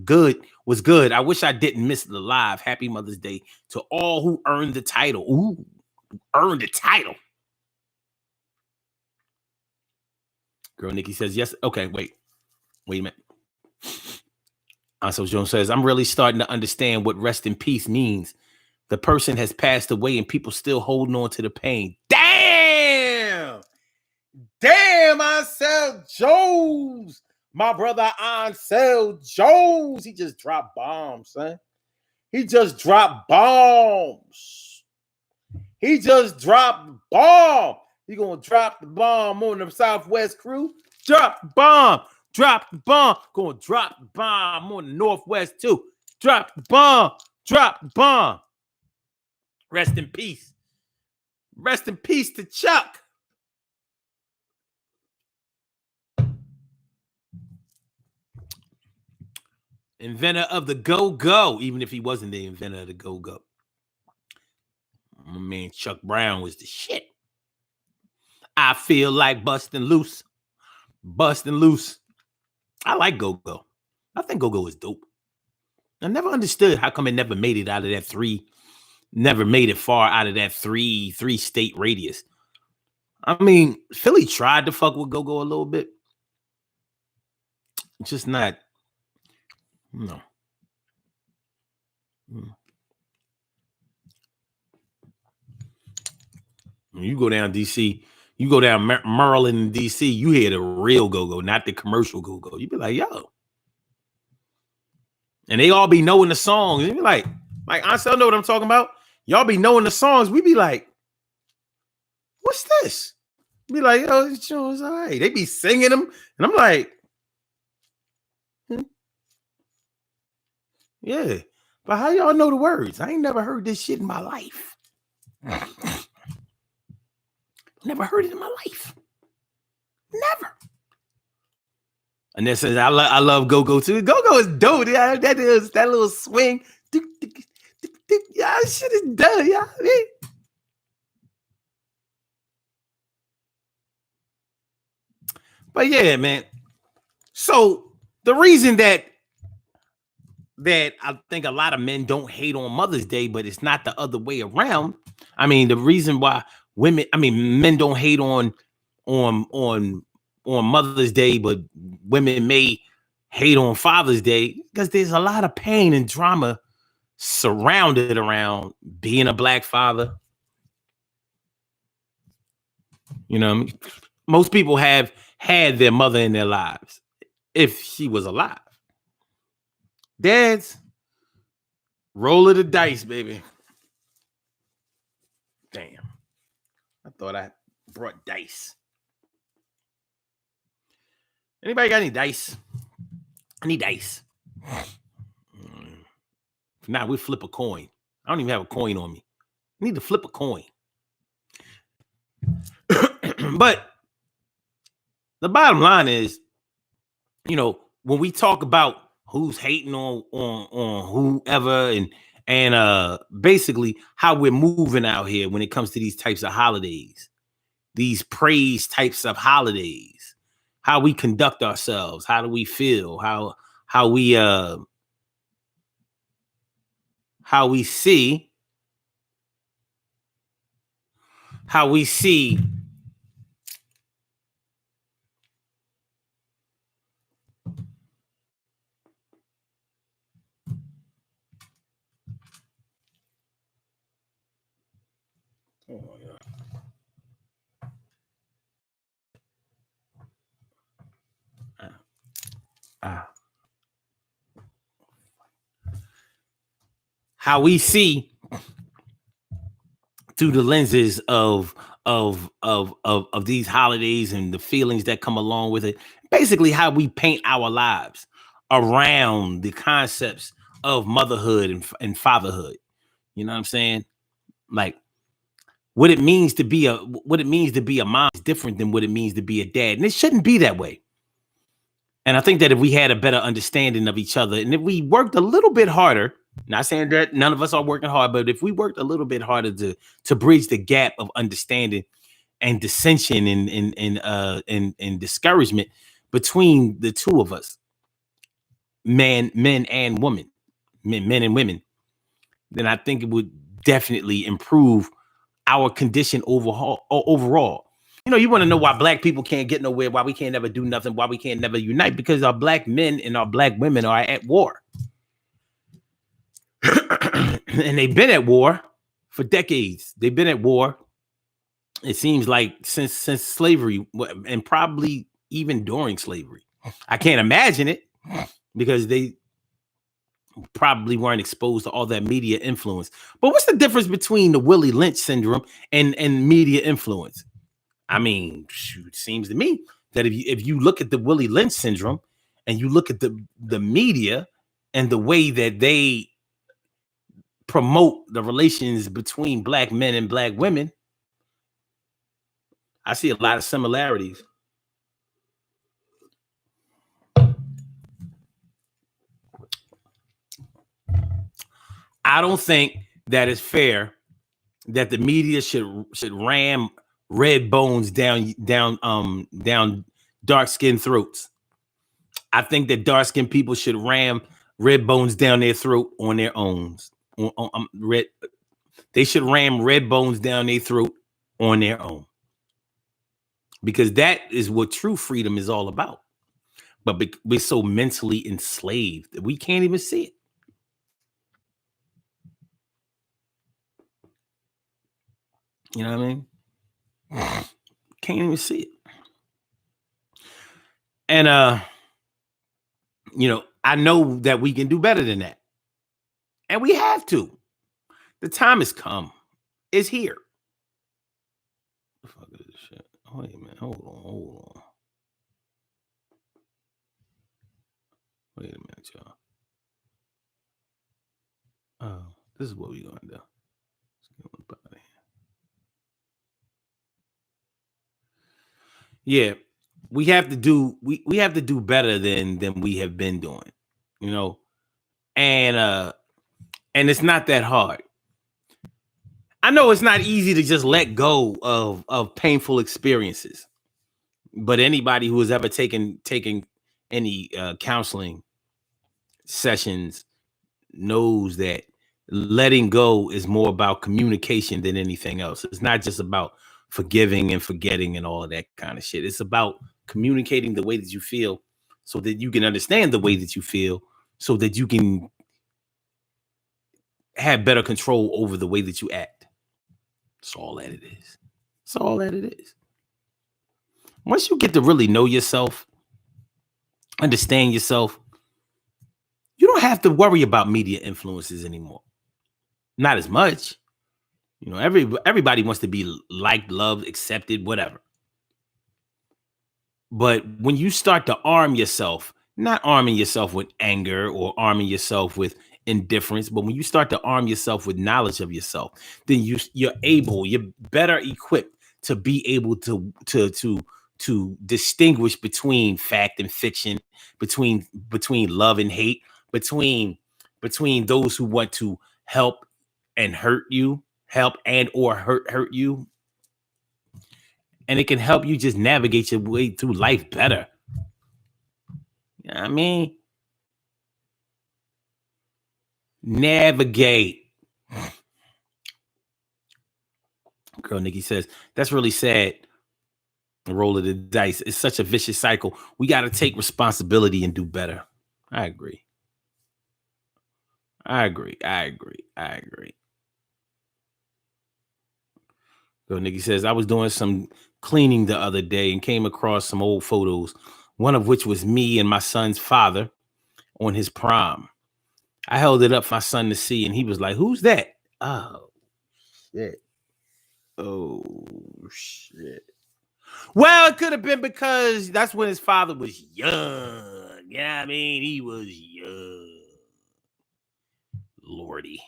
good. I wish I didn't miss the live. Happy Mother's Day to all who earned the title." Ooh, earned the title. Girl Nikki says, yes. Okay, wait a minute. Ansel Jones says, I'm really starting to understand what rest in peace means. The person has passed away and people still holding on to the pain. Damn, Ansel Jones. My brother Ansel Jones. He just dropped bombs, son. He just dropped bombs. He just dropped bomb. He gonna drop the bomb on the Southwest crew. Drop the bomb. Drop the bomb. Gonna drop the bomb on the Northwest too. Drop the bomb. Drop the bomb. Rest in peace. Rest in peace to Chuck. Inventor of the go-go, even if he wasn't the inventor of the go-go. My man Chuck Brown was the shit. I feel like busting loose. Busting loose. I like go-go. I think go-go is dope. I never understood how come it never made it out of that never made it far out of that three state radius. I mean, Philly tried to fuck with go-go a little bit. Just not, no. When you go down DC, you go down Maryland and DC, you hear the real go-go, not the commercial go-go. You be like, yo. And they all be knowing the songs. You be like I still know what I'm talking about. Y'all be knowing the songs. We be like, what's this? Be like, yo, it's all right. They be singing them. And I'm like, yeah. But how y'all know the words? I ain't never heard this shit in my life. Never heard it in my life. Never. And that says, I love go-go too. Go-go is dope. Yeah, that little swing. Yeah, shit is done. Yeah. But yeah, man. So the reason that I think a lot of men don't hate on Mother's Day, but it's not the other way around. I mean, the reason why men don't hate on Mother's Day, but women may hate on Father's Day because there's a lot of pain and drama surrounded around being a black father. You know what I mean? Most people have had their mother in their lives if she was alive. Dads, roll of the dice, baby. Damn. I thought I brought dice. Anybody got any dice? I need dice. Now we flip a coin. I don't even have a coin on me. I need to flip a coin. But the bottom line is, you know, when we talk about who's hating on whoever and basically how we're moving out here when it comes to these types of holidays, these praise types of holidays, how we conduct ourselves, how do we feel, how we see how we see through the lenses of these holidays and the feelings that come along with it. Basically, how we paint our lives around the concepts of motherhood and fatherhood. You know what I'm saying? Like what it means to be a mom is different than what it means to be a dad, and it shouldn't be that way. And I think that if we had a better understanding of each other, and if we worked a little bit harder, not saying that none of us are working hard, but if we worked a little bit harder to bridge the gap of understanding and dissension and discouragement between the two of us, men and women, men and women, then I think it would definitely improve our condition overall. You know, you want to know why black people can't get nowhere, why we can't never do nothing, why we can't never unite, because our black men and our black women are at war. And they've been at war for decades. They've been at war, it seems like, since slavery, and probably even during slavery. I can't imagine it because they probably weren't exposed to all that media influence. But what's the difference between the Willie Lynch syndrome and media influence? I mean, it seems to me that if you look at the Willie Lynch syndrome and you look at the media and the way that they promote the relations between black men and black women, I see a lot of similarities. I don't think that it's fair that the media should ram red bones down dark skinned throats. I think that dark skinned people should ram red bones down their throat on their own. They should ram red bones down their throat on their own, because that is what true freedom is all about. But we're so mentally enslaved that we can't even see it. You know what I mean? Can't even see it. And you know, I know that we can do better than that. And we have to. The time has come. It's here. What the fuck is this shit? Wait a minute. Hold on. Wait a minute, y'all. Oh, this is what we're gonna do. Yeah, we have to do we have to do better than we have been doing, you know. And it's not that hard. I know it's not easy to just let go of painful experiences, but anybody who has ever taken any counseling sessions knows that letting go is more about communication than anything else. It's not just about forgiving and forgetting and all of that kind of shit. It's about communicating the way that you feel so that you can understand the way that you feel, so that you can have better control over the way that you act. That's all that it is. That's all that it is. once you get to really know yourself, understand yourself, you don't have to worry about media influences anymore. Not as much. You know, everybody wants to be liked, loved, accepted, whatever. But when you start to arm yourself, not arming yourself with anger or arming yourself with indifference, but when you start to arm yourself with knowledge of yourself, then you're better equipped to be able to distinguish between fact and fiction, between love and hate, between those who want to help and hurt you, help and or hurt you, and it can help you just navigate your way through life better. You know what I mean? Navigate. Girl Nikki says, that's really sad. Roll of the dice. It's such a vicious cycle. We got to take responsibility and do better. I agree. Girl Nikki says, I was doing some cleaning the other day and came across some old photos, one of which was me and my son's father on his prom. I held it up for my son to see, and he was like, who's that? Oh, shit. Oh, shit. Well, it could have been because that's when his father was young. Yeah, I mean, he was young. Lordy.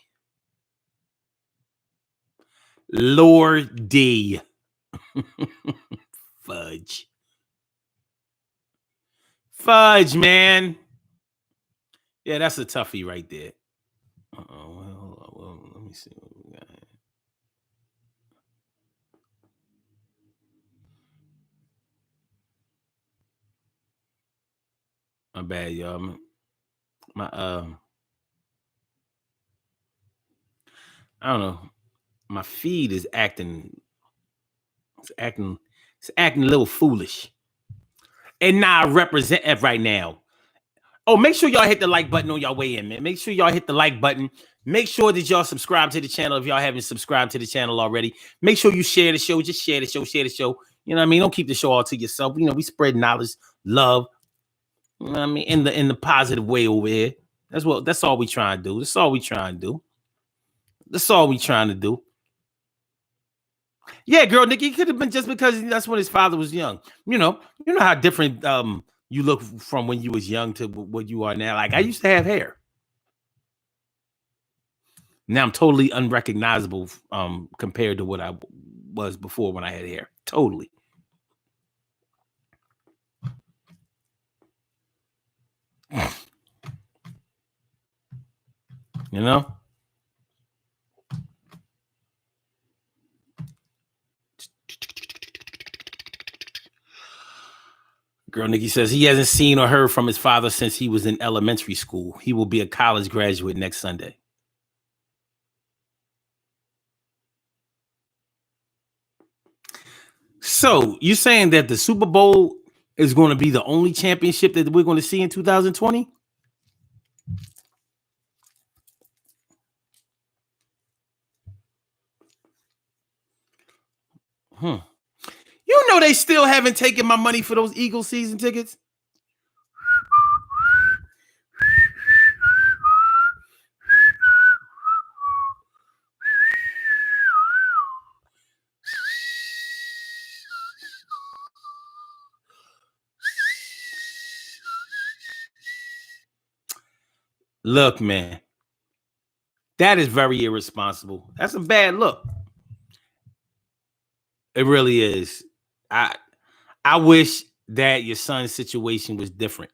Fudge. Fudge, man. Yeah, that's a toughie right there. Well, let me see what we got here. My bad, y'all. I don't know. My feed is acting a little foolish. And now I represent it right now. Oh, make sure y'all hit the like button on y'all way in, man. Make sure y'all hit the like button. Make sure that y'all subscribe to the channel if y'all haven't subscribed to the channel already. Make sure you share the show. Just share the show. You know what I mean? Don't keep the show all to yourself. You know, we spread knowledge, love. You know what I mean? In the positive way over here. That's all we trying to do. That's all we trying to do. Yeah, girl, Nikki, it could have been just because that's when his father was young. You know how different you look from when you was young to what you are now. Like I used to have hair. Now I'm totally unrecognizable compared to what I was before when I had hair. Totally. You know? Girl Nikki says he hasn't seen or heard from his father since he was in elementary school. He will be a college graduate next Sunday. So you're saying that the Super Bowl is going to be the only championship that we're going to see in 2020? You know they still haven't taken my money for those Eagles season tickets. Look, man, that is very irresponsible. That's a bad look. It really is. I wish that your son's situation was different.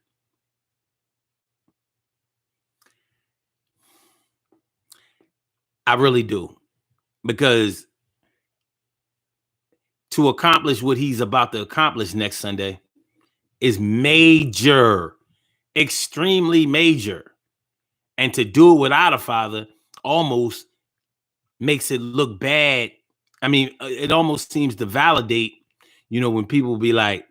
I really do. Because to accomplish what he's about to accomplish next Sunday is major, extremely major. And to do it without a father almost makes it look bad. I mean, it almost seems to validate, when people be like,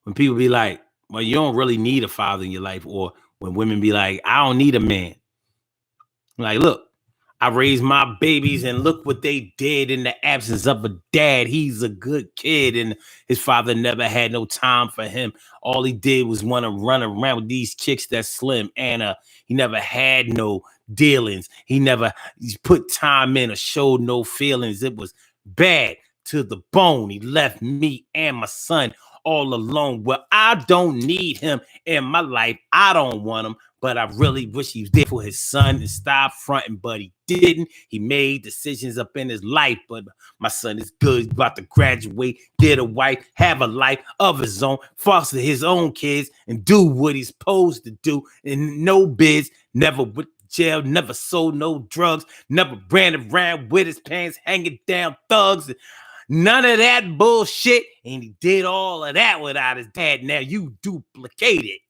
well, you don't really need a father in your life, or when women be like, I don't need a man. Like, look, I raised my babies and look what they did in the absence of a dad. He's a good kid and his father never had no time for him. All he did was want to run around with these chicks that slim. And he never had no dealings. He never put time in or showed no feelings. It was bad to the bone. He left me and my son all alone. Well, I don't need him in my life. I don't want him. But I really wish he was there for his son and stop fronting, but he didn't. He made decisions up in his life, but my son is good. He's about to graduate, get a wife, have a life of his own, foster his own kids, and do what he's supposed to do. And no bids, never with jail, never sold no drugs, never ran around with his pants hanging down thugs. None of that bullshit. And he did all of that without his dad. Now you duplicate it.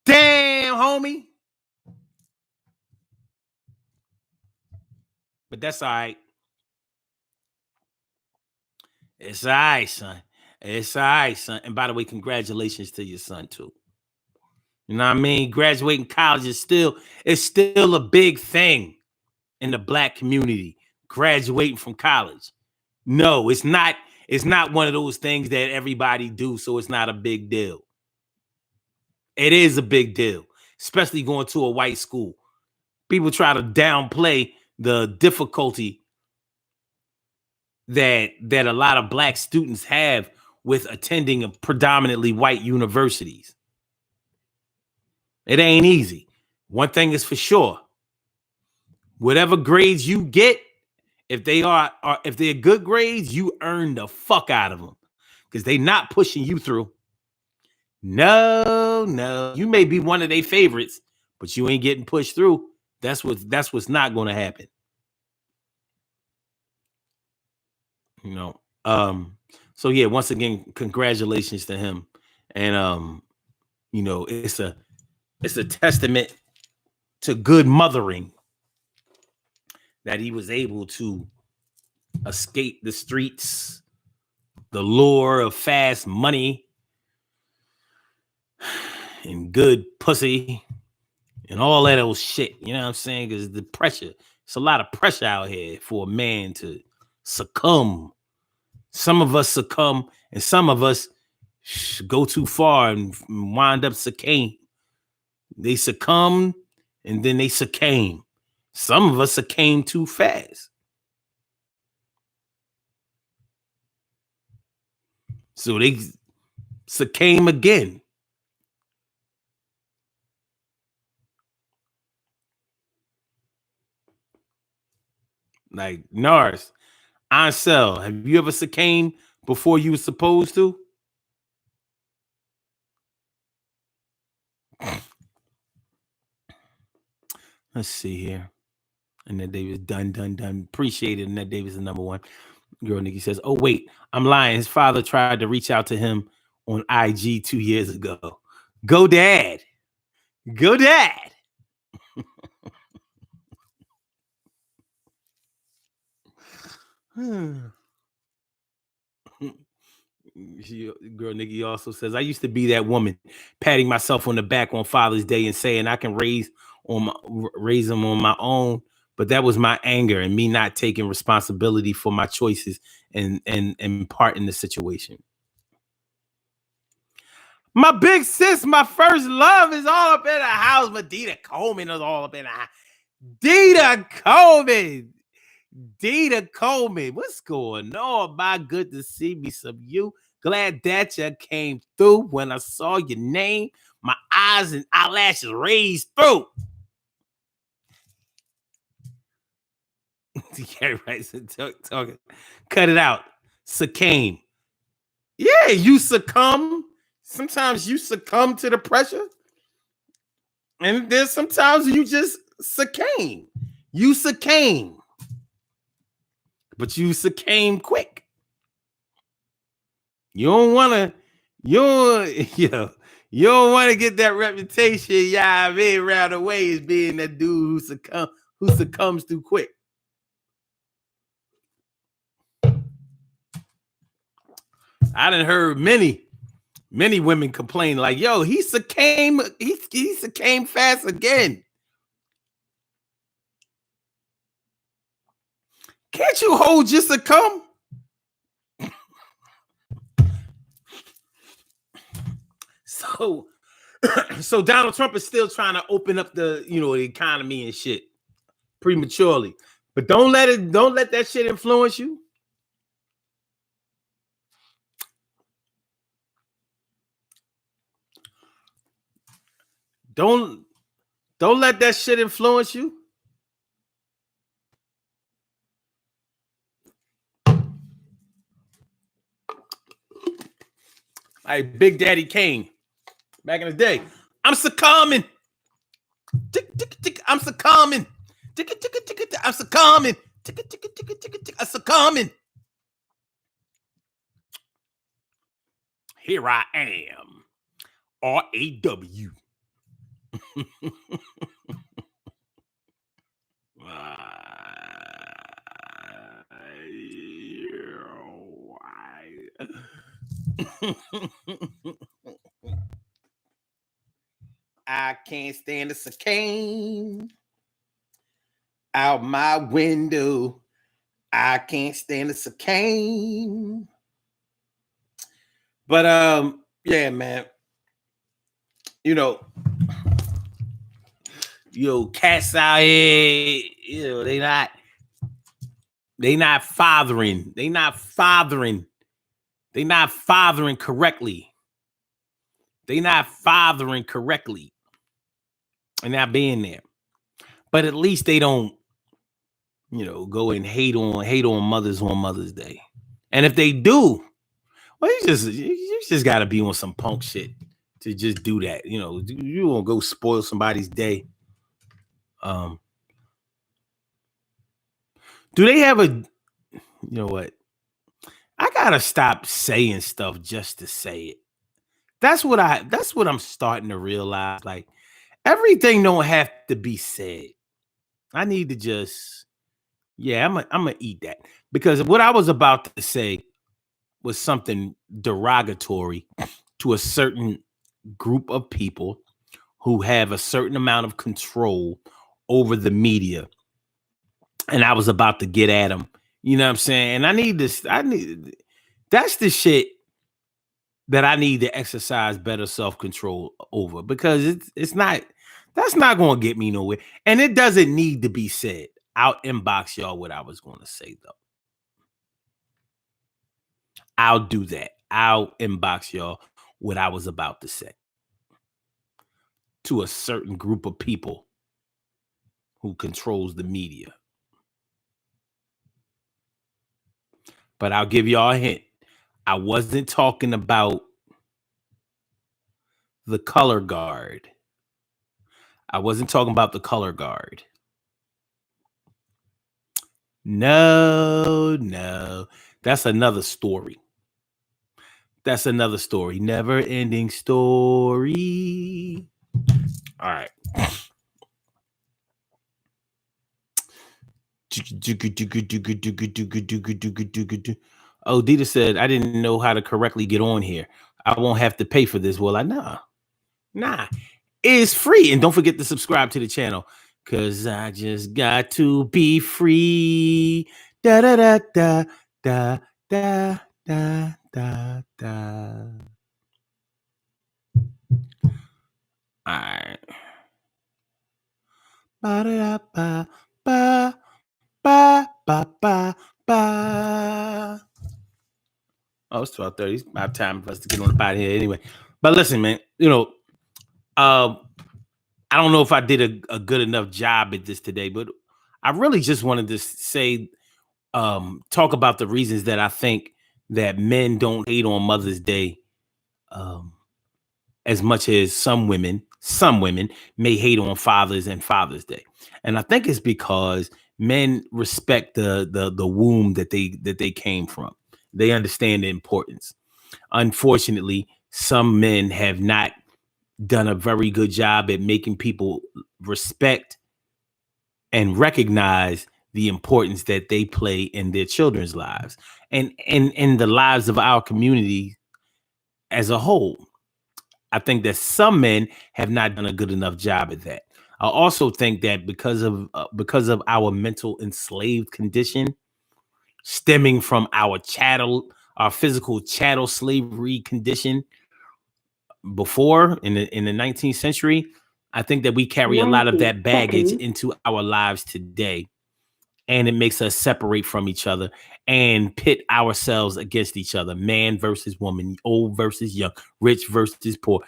Damn, homie. But that's all right. It's all right, son. It's all right, son. And by the way, congratulations to your son, too. You know what I mean? Graduating college is still a big thing in the black community. Graduating from college. No, it's not. It's not one of those things that everybody do, so it's not a big deal. It is a big deal, especially going to a white school. People try to downplay the difficulty that a lot of black students have with attending a predominantly white universities. It ain't easy. One thing is for sure. Whatever grades you get, if they're good grades, you earn the fuck out of them because they're not pushing you through. No. You may be one of their favorites, but you ain't getting pushed through. That's what's not going to happen. You know. So yeah, once again, congratulations to him. And you know, it's a testament to good mothering that he was able to escape the streets, the lure of fast money, and good pussy and all that old shit. You know what I'm saying? Because the pressure, it's a lot of pressure out here for a man to succumb. Some of us succumb and some of us go too far and wind up succumb. They succumb and then they succumb. Some of us succumb too fast. So they succumb again. Like Nars, Ansel, have you ever succumbed before you were supposed to? Let's see here. Annette Davis, done. Appreciate it. Annette Davis is number one. Girl Nikki says, oh, wait, I'm lying. His father tried to reach out to him on IG 2 years ago. Go dad. Go dad. Girl Nikki also says, I used to be that woman patting myself on the back on Father's Day and saying I can raise them on my own, but that was my anger and me not taking responsibility for my choices and part in the situation. My big sis, my first love, is all up in the house. Medita Coleman is all up in the house. Dita Coleman, what's going on? My good to see me some you. Glad that you came through. When I saw your name, my eyes and eyelashes raised through. Yeah, right. So talking. Cut it out. Succumb. Yeah, you succumb. Sometimes you succumb to the pressure. And then sometimes you just succumb. You succumb. But you succumb quick. You don't want to, you don't want to get that reputation, yeah, I mean, around the way as being that dude who succumbs too quick. I done heard many women complain like, yo, he succumbed fast again. Can't you hold just a cum? So, so Donald Trump is still trying to open up the the economy and shit prematurely, but don't let that shit influence you. Don't let that shit influence you. Like Big Daddy Kane back in the day. I'm succumbing. I'm succumbing. I'm succumbing. I'm succumbing. Here I am. R-A-W. I can't stand the cocaine out my window. I can't stand the cocaine. But yeah, man. Cats out here, they not fathering. They not fathering correctly. They not fathering correctly. And not being there. But at least they don't, go and hate on mothers on Mother's Day. And if they do, well, you just gotta be on some punk shit to just do that. You won't go spoil somebody's day. Do they have a, what? I gotta stop saying stuff just to say it. That's what I'm starting to realize. Like, everything don't have to be said. I need to just, I'm gonna eat that, because what I was about to say was something derogatory to a certain group of people who have a certain amount of control over the media, and I was about to get at them. You know what I'm saying? And that's the shit that I need to exercise better self-control over, because that's not going to get me nowhere. And it doesn't need to be said. I'll inbox y'all what I was going to say, though. I'll do that. I'll inbox y'all what I was about to say to a certain group of people who controls the media. But I'll give y'all a hint. I wasn't talking about the color guard. I wasn't talking about the color guard. No. That's another story. Never ending story. All right. Oh, Dita said, I didn't know how to correctly get on here. I won't have to pay for this. Well, nah. It's free. And don't forget to subscribe to the channel, because I just got to be free. Da da da da da da da da da. All right. Ba da ba ba ba ba ba ba. Oh, it's 12:30. It's about time for us to get on the body here anyway. But listen, man, I don't know if I did a good enough job at this today, but I really just wanted to say, talk about the reasons that I think that men don't hate on Mother's Day as much as some women may hate on fathers and Father's Day. And I think it's because men respect the womb that they came from. They understand the importance. Unfortunately, some men have not done a very good job at making people respect and recognize the importance that they play in their children's lives and in the lives of our community as a whole. I think that some men have not done a good enough job at that. I also think that because of our mental enslaved condition, stemming from our physical chattel slavery condition before in the 19th century. I think that we carry a lot of that baggage into our lives today, and it makes us separate from each other and pit ourselves against each other. Man versus woman, old versus young, rich versus poor,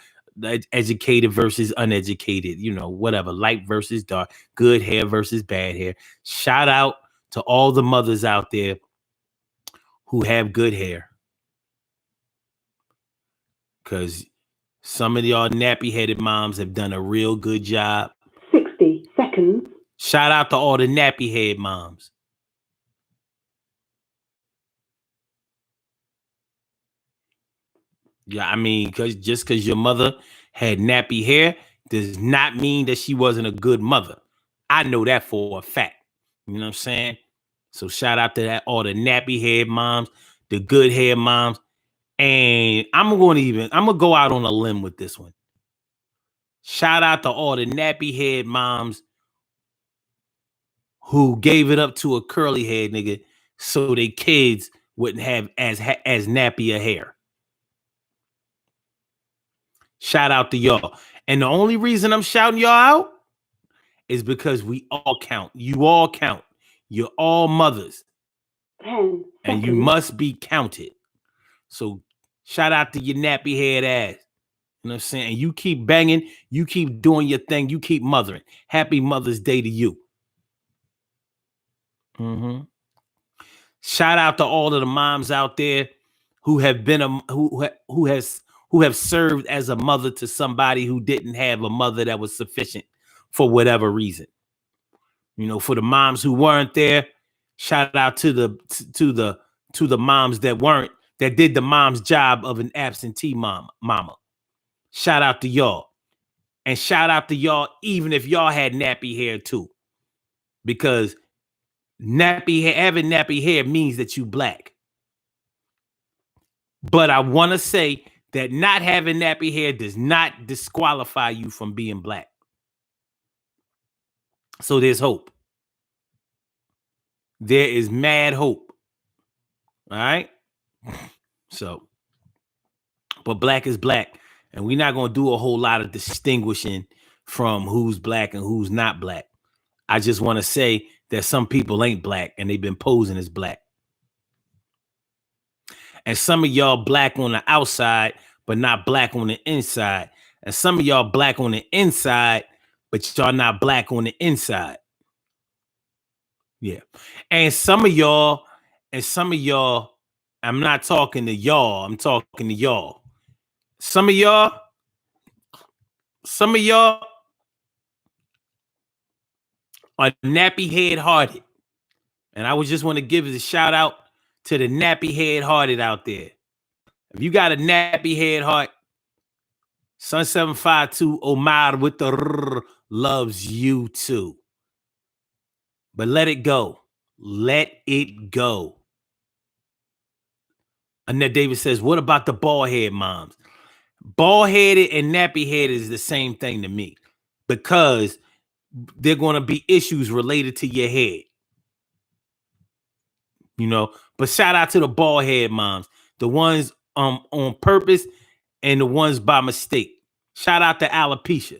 educated versus uneducated, whatever, light versus dark, good hair versus bad hair. Shout out to all the mothers out there who have good hair, because some of y'all nappy-headed moms have done a real good job. 60 seconds. Shout out to all the nappy-head moms. Yeah, I mean, just because your mother had nappy hair does not mean that she wasn't a good mother. I know that for a fact. You know what I'm saying? So shout out to all the nappy head moms, the good hair moms. And I'm gonna go out on a limb with this one. Shout out to all the nappy head moms who gave it up to a curly head nigga so their kids wouldn't have as nappy a hair. Shout out to y'all. And the only reason I'm shouting y'all out is because we all count. You all count. You're all mothers. 10 and you must be counted. So shout out to your nappy head ass. You know what I'm saying? And you keep banging, you keep doing your thing, you keep mothering. Happy Mother's Day to you. Shout out to all of the moms out there who have been who have served as a mother to somebody who didn't have a mother that was sufficient for whatever reason. For the moms who weren't there, shout out to the moms that did the mom's job of an absentee mama. Shout out to y'all. And shout out to y'all even if y'all had nappy hair too. Because having nappy hair means that you black. But I want to say that not having nappy hair does not disqualify you from being black. So there's hope. There is mad hope. All right? So, but black is black. And we're not going to do a whole lot of distinguishing from who's black and who's not black. I just want to say that some people ain't black and they've been posing as black. And some of y'all black on the outside, but not black on the inside. And some of y'all black on the inside, but y'all not black on the inside. Yeah. And some of y'all, I'm not talking to y'all, I'm talking to y'all. Some of y'all are nappy head hearted. And I would just want to give a shout out to the nappy head hearted out there. If you got a nappy head heart, Sun 752 Omar with the loves you too. But let it go. Let it go. Annette Davis says, what about the bald head moms? Bald headed and nappy headed is the same thing to me, because there are going to be issues related to your head. But shout out to the bald head moms, the ones on purpose and the ones by mistake. Shout out to alopecia.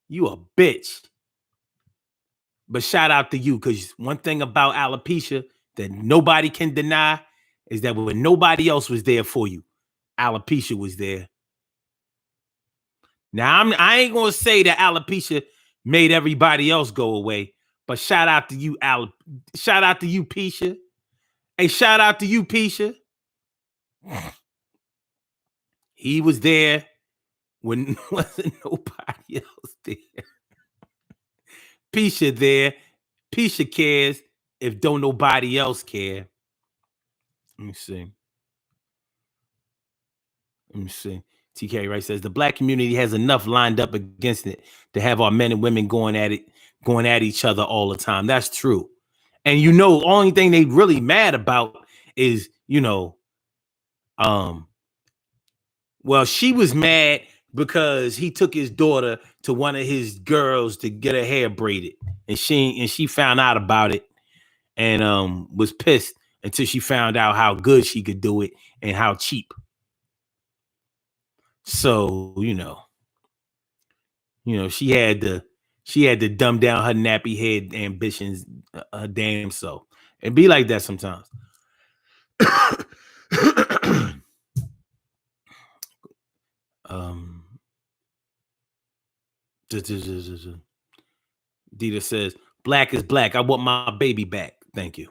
You a bitch. But shout out to you, because one thing about alopecia that nobody can deny is that when nobody else was there for you, alopecia was there. Now, I ain't going to say that alopecia made everybody else go away, but shout out to you, shout out to you, Pisha. Hey, shout out to you, Pisha. He was there when wasn't nobody else there. Pisha there. Pisha cares if don't nobody else care. Let me see. TK Wright says the black community has enough lined up against it to have our men and women going at each other all the time. That's true. And only thing they really mad about is, well, she was mad because he took his daughter to one of his girls to get her hair braided, and she found out about it and was pissed, until she found out how good she could do it and how cheap. So, she had to dumb down her nappy head ambitions, damn so. And be like that sometimes. Dita says, black is black. I want my baby back. Thank you.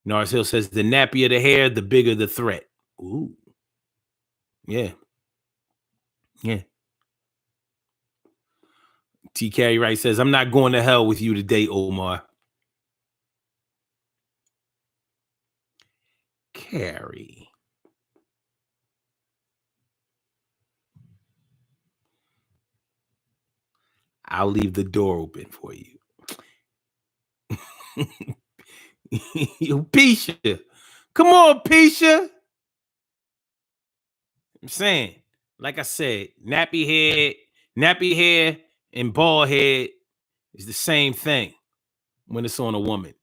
Norris Hill says, the nappier the hair, the bigger the threat. Ooh. Yeah. Yeah. T. Carey Wright says, I'm not going to hell with you today, Omar. Carrie. I'll leave the door open for you. Pisha. Come on, Pisha. I'm saying, like I said, nappy hair and bald head is the same thing when it's on a woman.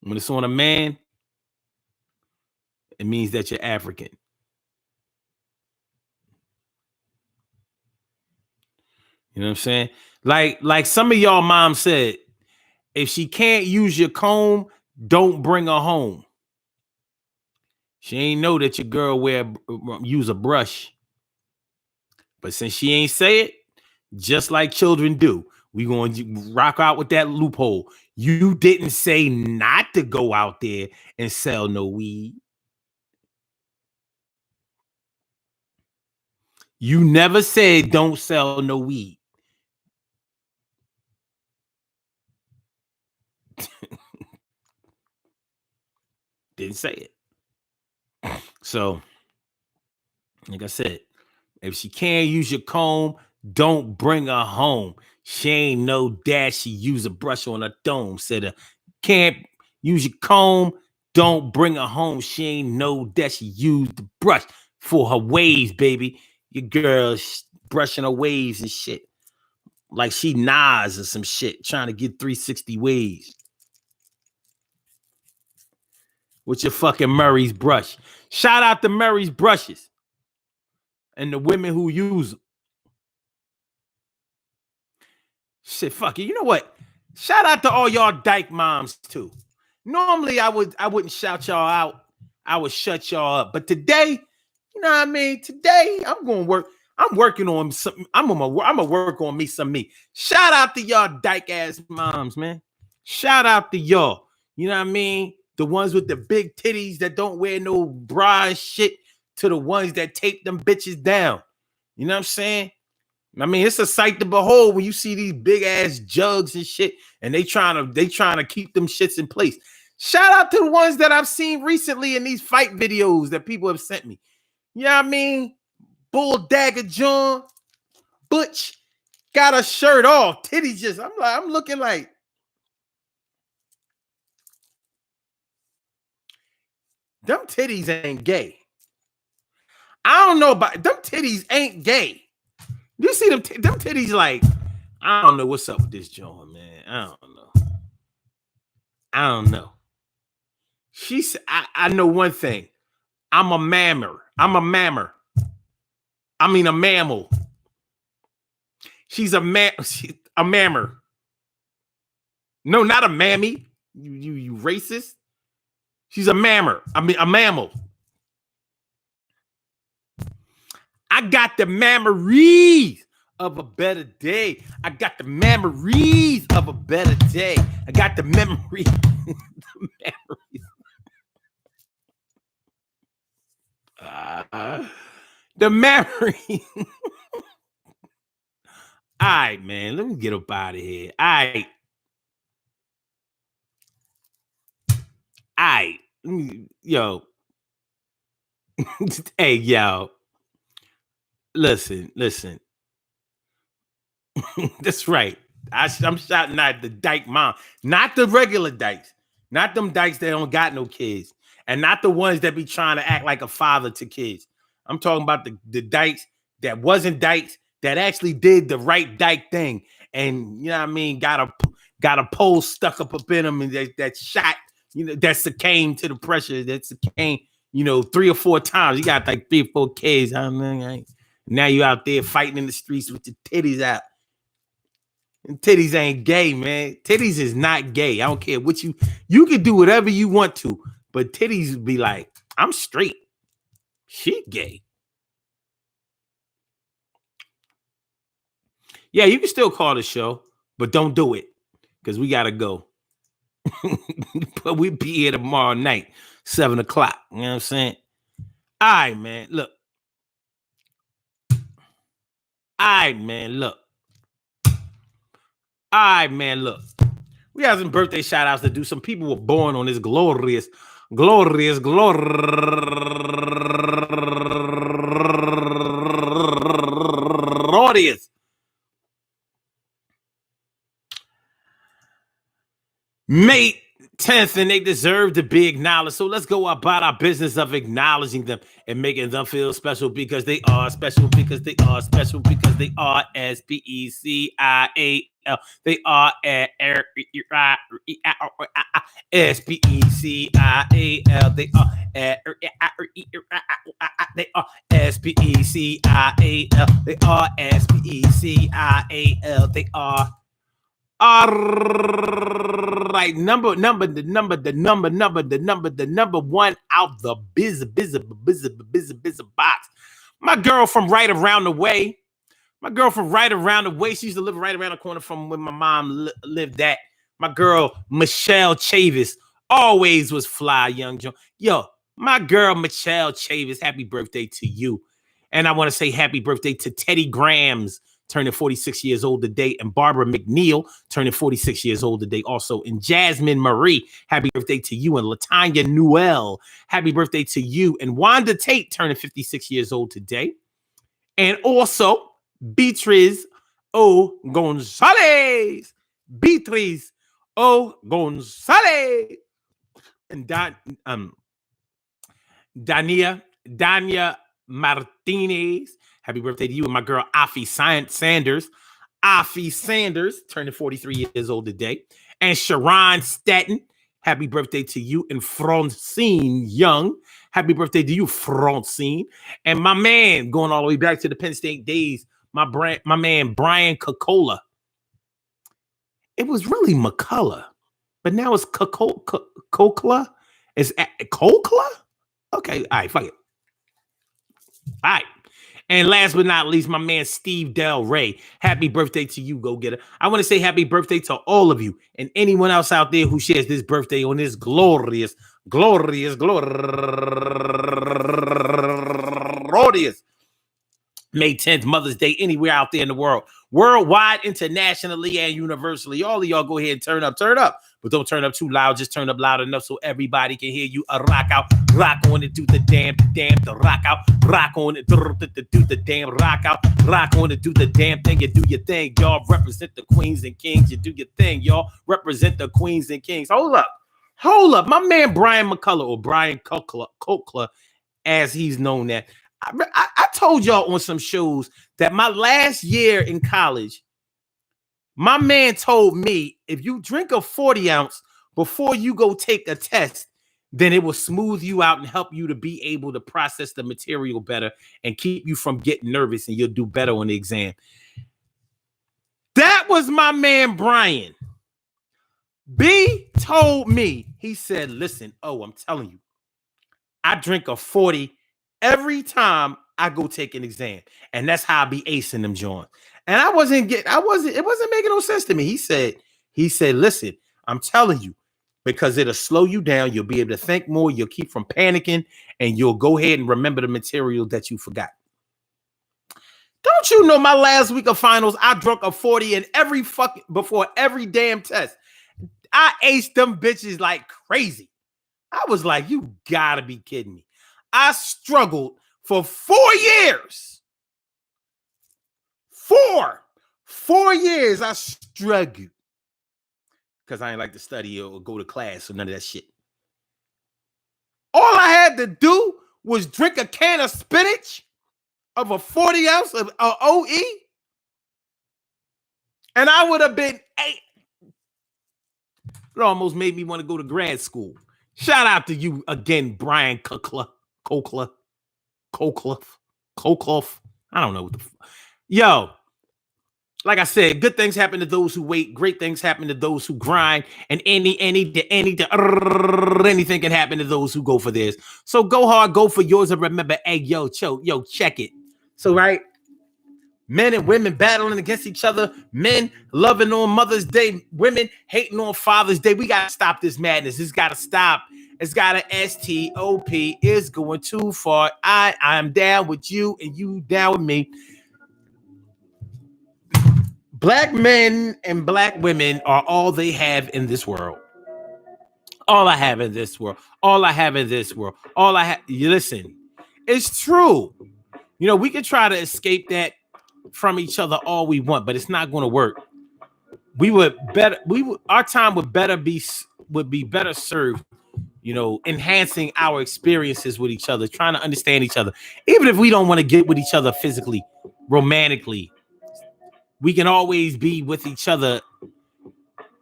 When it's on a man, it means that you're African. You know what I'm saying? Like some of y'all moms said, if she can't use your comb, don't bring her home. She ain't know that your girl use a brush. But since she ain't say it, just like children do, we going to rock out with that loophole. You didn't say not to go out there and sell no weed. You never said don't sell no weed. Didn't say it. So, like I said, if she can't use your comb, don't bring her home. She ain't no dad. She use a brush on her dome. Said can't use your comb, don't bring her home. She ain't no that she used the brush for her waves, baby. Your girl's brushing her waves and shit. Like she Nas or some shit, trying to get 360 waves. With your fucking Murray's brush. Shout out to Murray's brushes. And the women who use them. Shit, fuck it. You know what? Shout out to all y'all dyke moms too. Normally I wouldn't shout y'all out. I would shut y'all up. But today, you know what I mean? Today I'm going to work. I'm working on something. I'm gonna work on me some me. Shout out to y'all dyke ass moms, man. Shout out to y'all. You know what I mean? The ones with the big titties that don't wear no bra and shit to the ones that tape them bitches down. You know what I'm saying? I mean, it's a sight to behold when you see these big ass jugs and shit, and they trying to keep them shits in place. Shout out to the ones that I've seen recently in these fight videos that people have sent me. You know what I mean? Bull Dagger John, Butch, got a shirt off, titties just. I'm looking like. Them titties ain't gay. I don't know about them titties ain't gay. You see them titties like, I don't know what's up with this joint, man. I don't know. She said, I know one thing. I'm a mammer. I mean a mammal. She's a mammer. No, not a mammy. You racist. She's a mammer. I mean, a mammal. I got the memories of a better day. I got the memories of a better day. I got the memories. The memory. All right, man. Let me get up out of here. All right. Yo. Hey, yo. Listen. That's right. I'm shouting at the dyke mom, not the regular dykes, not them dykes that don't got no kids, and not the ones that be trying to act like a father to kids. I'm talking about the dykes that wasn't dykes, that actually did the right dyke thing, and you know what I mean, got a pole stuck up in them, and that shot that succumbed to the pressure, that succumbed, 3 or 4 times. You got like 3 or 4 kids. Now you out there fighting in the streets with your titties out. And titties ain't gay, man. Titties is not gay. I don't care what you can do whatever you want to, but titties be like, I'm straight. She gay. Yeah, you can still call the show, but don't do it because we gotta go. But we'll be here tomorrow night, 7 o'clock. You know what I'm saying? All right, man. Look. We have some birthday shout outs to do. Some people were born on this glorious May 10th, and they deserve to be acknowledged. So let's go about our business of acknowledging them and making them feel special because they are special, because they are special, because they are SPECIAL. They are SPECIAL. They are SPECIAL. They are SPECIAL. They are. All right, the number one out the biz box. My girl from right around the way. She used to live right around the corner from where my mom lived at. My girl, Michelle Chavis, always was fly, young Joe. Yo, my girl, Michelle Chavis, happy birthday to you. And I want to say happy birthday to Teddy Grams, turning 46 years old today, and Barbara McNeil, turning 46 years old today also, and Jasmine Marie, happy birthday to you, and Latanya Newell, happy birthday to you, and Wanda Tate, turning 56 years old today, and also Beatriz O. Gonzalez, and Dania Martinez, happy birthday to you, and my girl Afi Sanders. Turning 43 years old today. And Sharon Staten, happy birthday to you. And Francine Young, happy birthday to you, Francine. And my man, going all the way back to the Penn State days, my man Brian Cocola. It was really McCullough, but now it's Cocola. It's Cocola? Okay, all right, fuck it. All right. And last but not least, my man Steve Del Rey. Happy birthday to you, go getter. I want to say happy birthday to all of you and anyone else out there who shares this birthday on this glorious May 10th, Mother's Day, anywhere out there in the world. Worldwide, internationally, and universally. All of y'all go ahead and turn up. But don't turn up too loud. Just turn up loud enough so everybody can hear you. Rock out, rock on it, do the damn, the rock out. Rock on it, do the damn, rock out. Rock on it, do the damn thing. You do your thing, y'all. Represent the queens and kings. You do your thing, y'all. Represent the queens and kings. Hold up. My man Brian McCullough, or Brian Cochler, as he's known that. I told y'all on some shows that my last year in college, my man told me if you drink a 40 ounce before you go take a test, then it will smooth you out and help you to be able to process the material better and keep you from getting nervous, and you'll do better on the exam. That was my man Brian. B told me, he said, listen, I'm telling you, I drink a 40 every time I go take an exam, and that's how I be acing them joints. And it wasn't making no sense to me. He said, listen, I'm telling you, because it'll slow you down. You'll be able to think more. You'll keep from panicking, and you'll go ahead and remember the material that you forgot. Don't you know my last week of finals, I drunk a 40 in before every damn test. I aced them bitches like crazy. I was like, you gotta be kidding me. I struggled for 4 years. 4 years I struggled. Because I ain't like to study or go to class or none of that shit. All I had to do was drink a can of spinach of a 40 ounce of OE. And I would have been It almost made me want to go to grad school. Shout out to you again, Brian Cochla. I don't know what the yo. Like I said, good things happen to those who wait. Great things happen to those who grind. And anything can happen to those who go for theirs. So go hard, go for yours. And remember, hey, yo, check it. So, right, men and women battling against each other. Men loving on Mother's Day. Women hating on Father's Day. We got to stop this madness. It's got to stop. It's got to stop. It's going too far. I'm down with you and you down with me. Black men and black women are all they have in this world. All I have in this world. All I have in this world. All I have. You listen, it's true. You know, we can try to escape that from each other all we want, but it's not going to work. Our time would be better served, you know, enhancing our experiences with each other, trying to understand each other. Even if we don't want to get with each other physically, romantically, we can always be with each other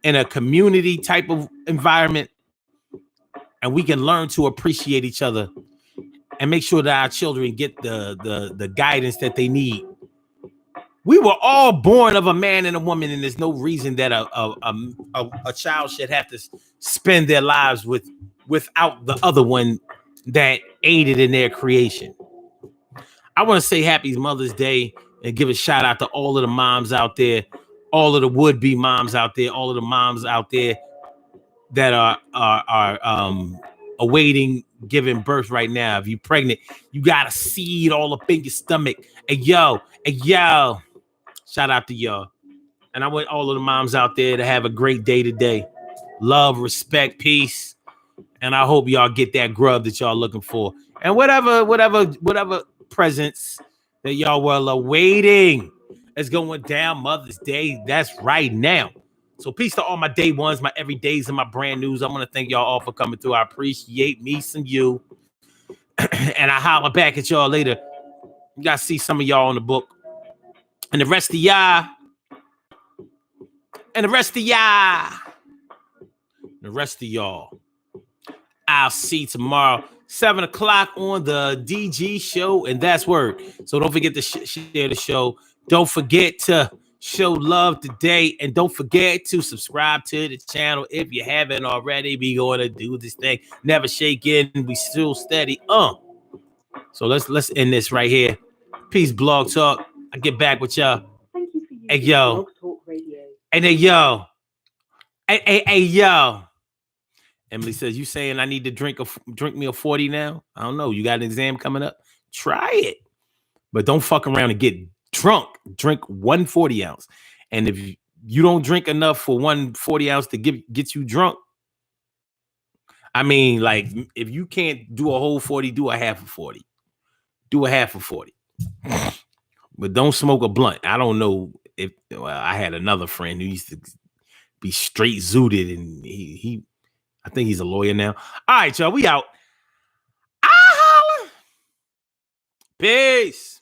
in a community type of environment, and we can learn to appreciate each other and make sure that our children get the guidance that they need. We were all born of a man and a woman, and there's no reason that a child should have to spend their lives without the other one that aided in their creation. I want to say happy Mother's Day and give a shout out to all of the moms out there, all of the would-be moms out there, all of the moms out there that are awaiting giving birth right now. If you're pregnant, you got a seed all up in your stomach. Hey, yo. Shout out to y'all. And I want all of the moms out there to have a great day today. Love, respect, peace. And I hope y'all get that grub that y'all looking for. And whatever presents that y'all were awaiting is going down Mother's Day. That's right now. So peace to all my day ones, my everydays, and my brand news. I want to thank y'all all for coming through. I appreciate me some you. And I holler back at y'all later. You got to see some of y'all on the book. And the rest of y'all. And the rest of y'all. The rest of y'all. I'll see tomorrow, 7 o'clock on the DG show. And that's word. So don't forget to share the show. Don't forget to show love today. And don't forget to subscribe to the channel if you haven't already. We going to do this thing. Never shake in. We still steady. So let's end this right here. Peace, Blog Talk. I get back with y'all. Thank you for using Hey, yo. Blog Talk Radio. And hey, yo. Hey, yo. Emily says, you saying I need to drink me a 40 now? I don't know. You got an exam coming up? Try it. But don't fuck around and get drunk. Drink 1 40 ounce. And if you don't drink enough for 1 40 ounce to get you drunk, I mean, like, if you can't do a whole 40, do a half of 40. Do a half of 40. But don't smoke a blunt. I don't know if I had another friend who used to be straight zooted, and he I think he's a lawyer now. All right, y'all, we out. Peace.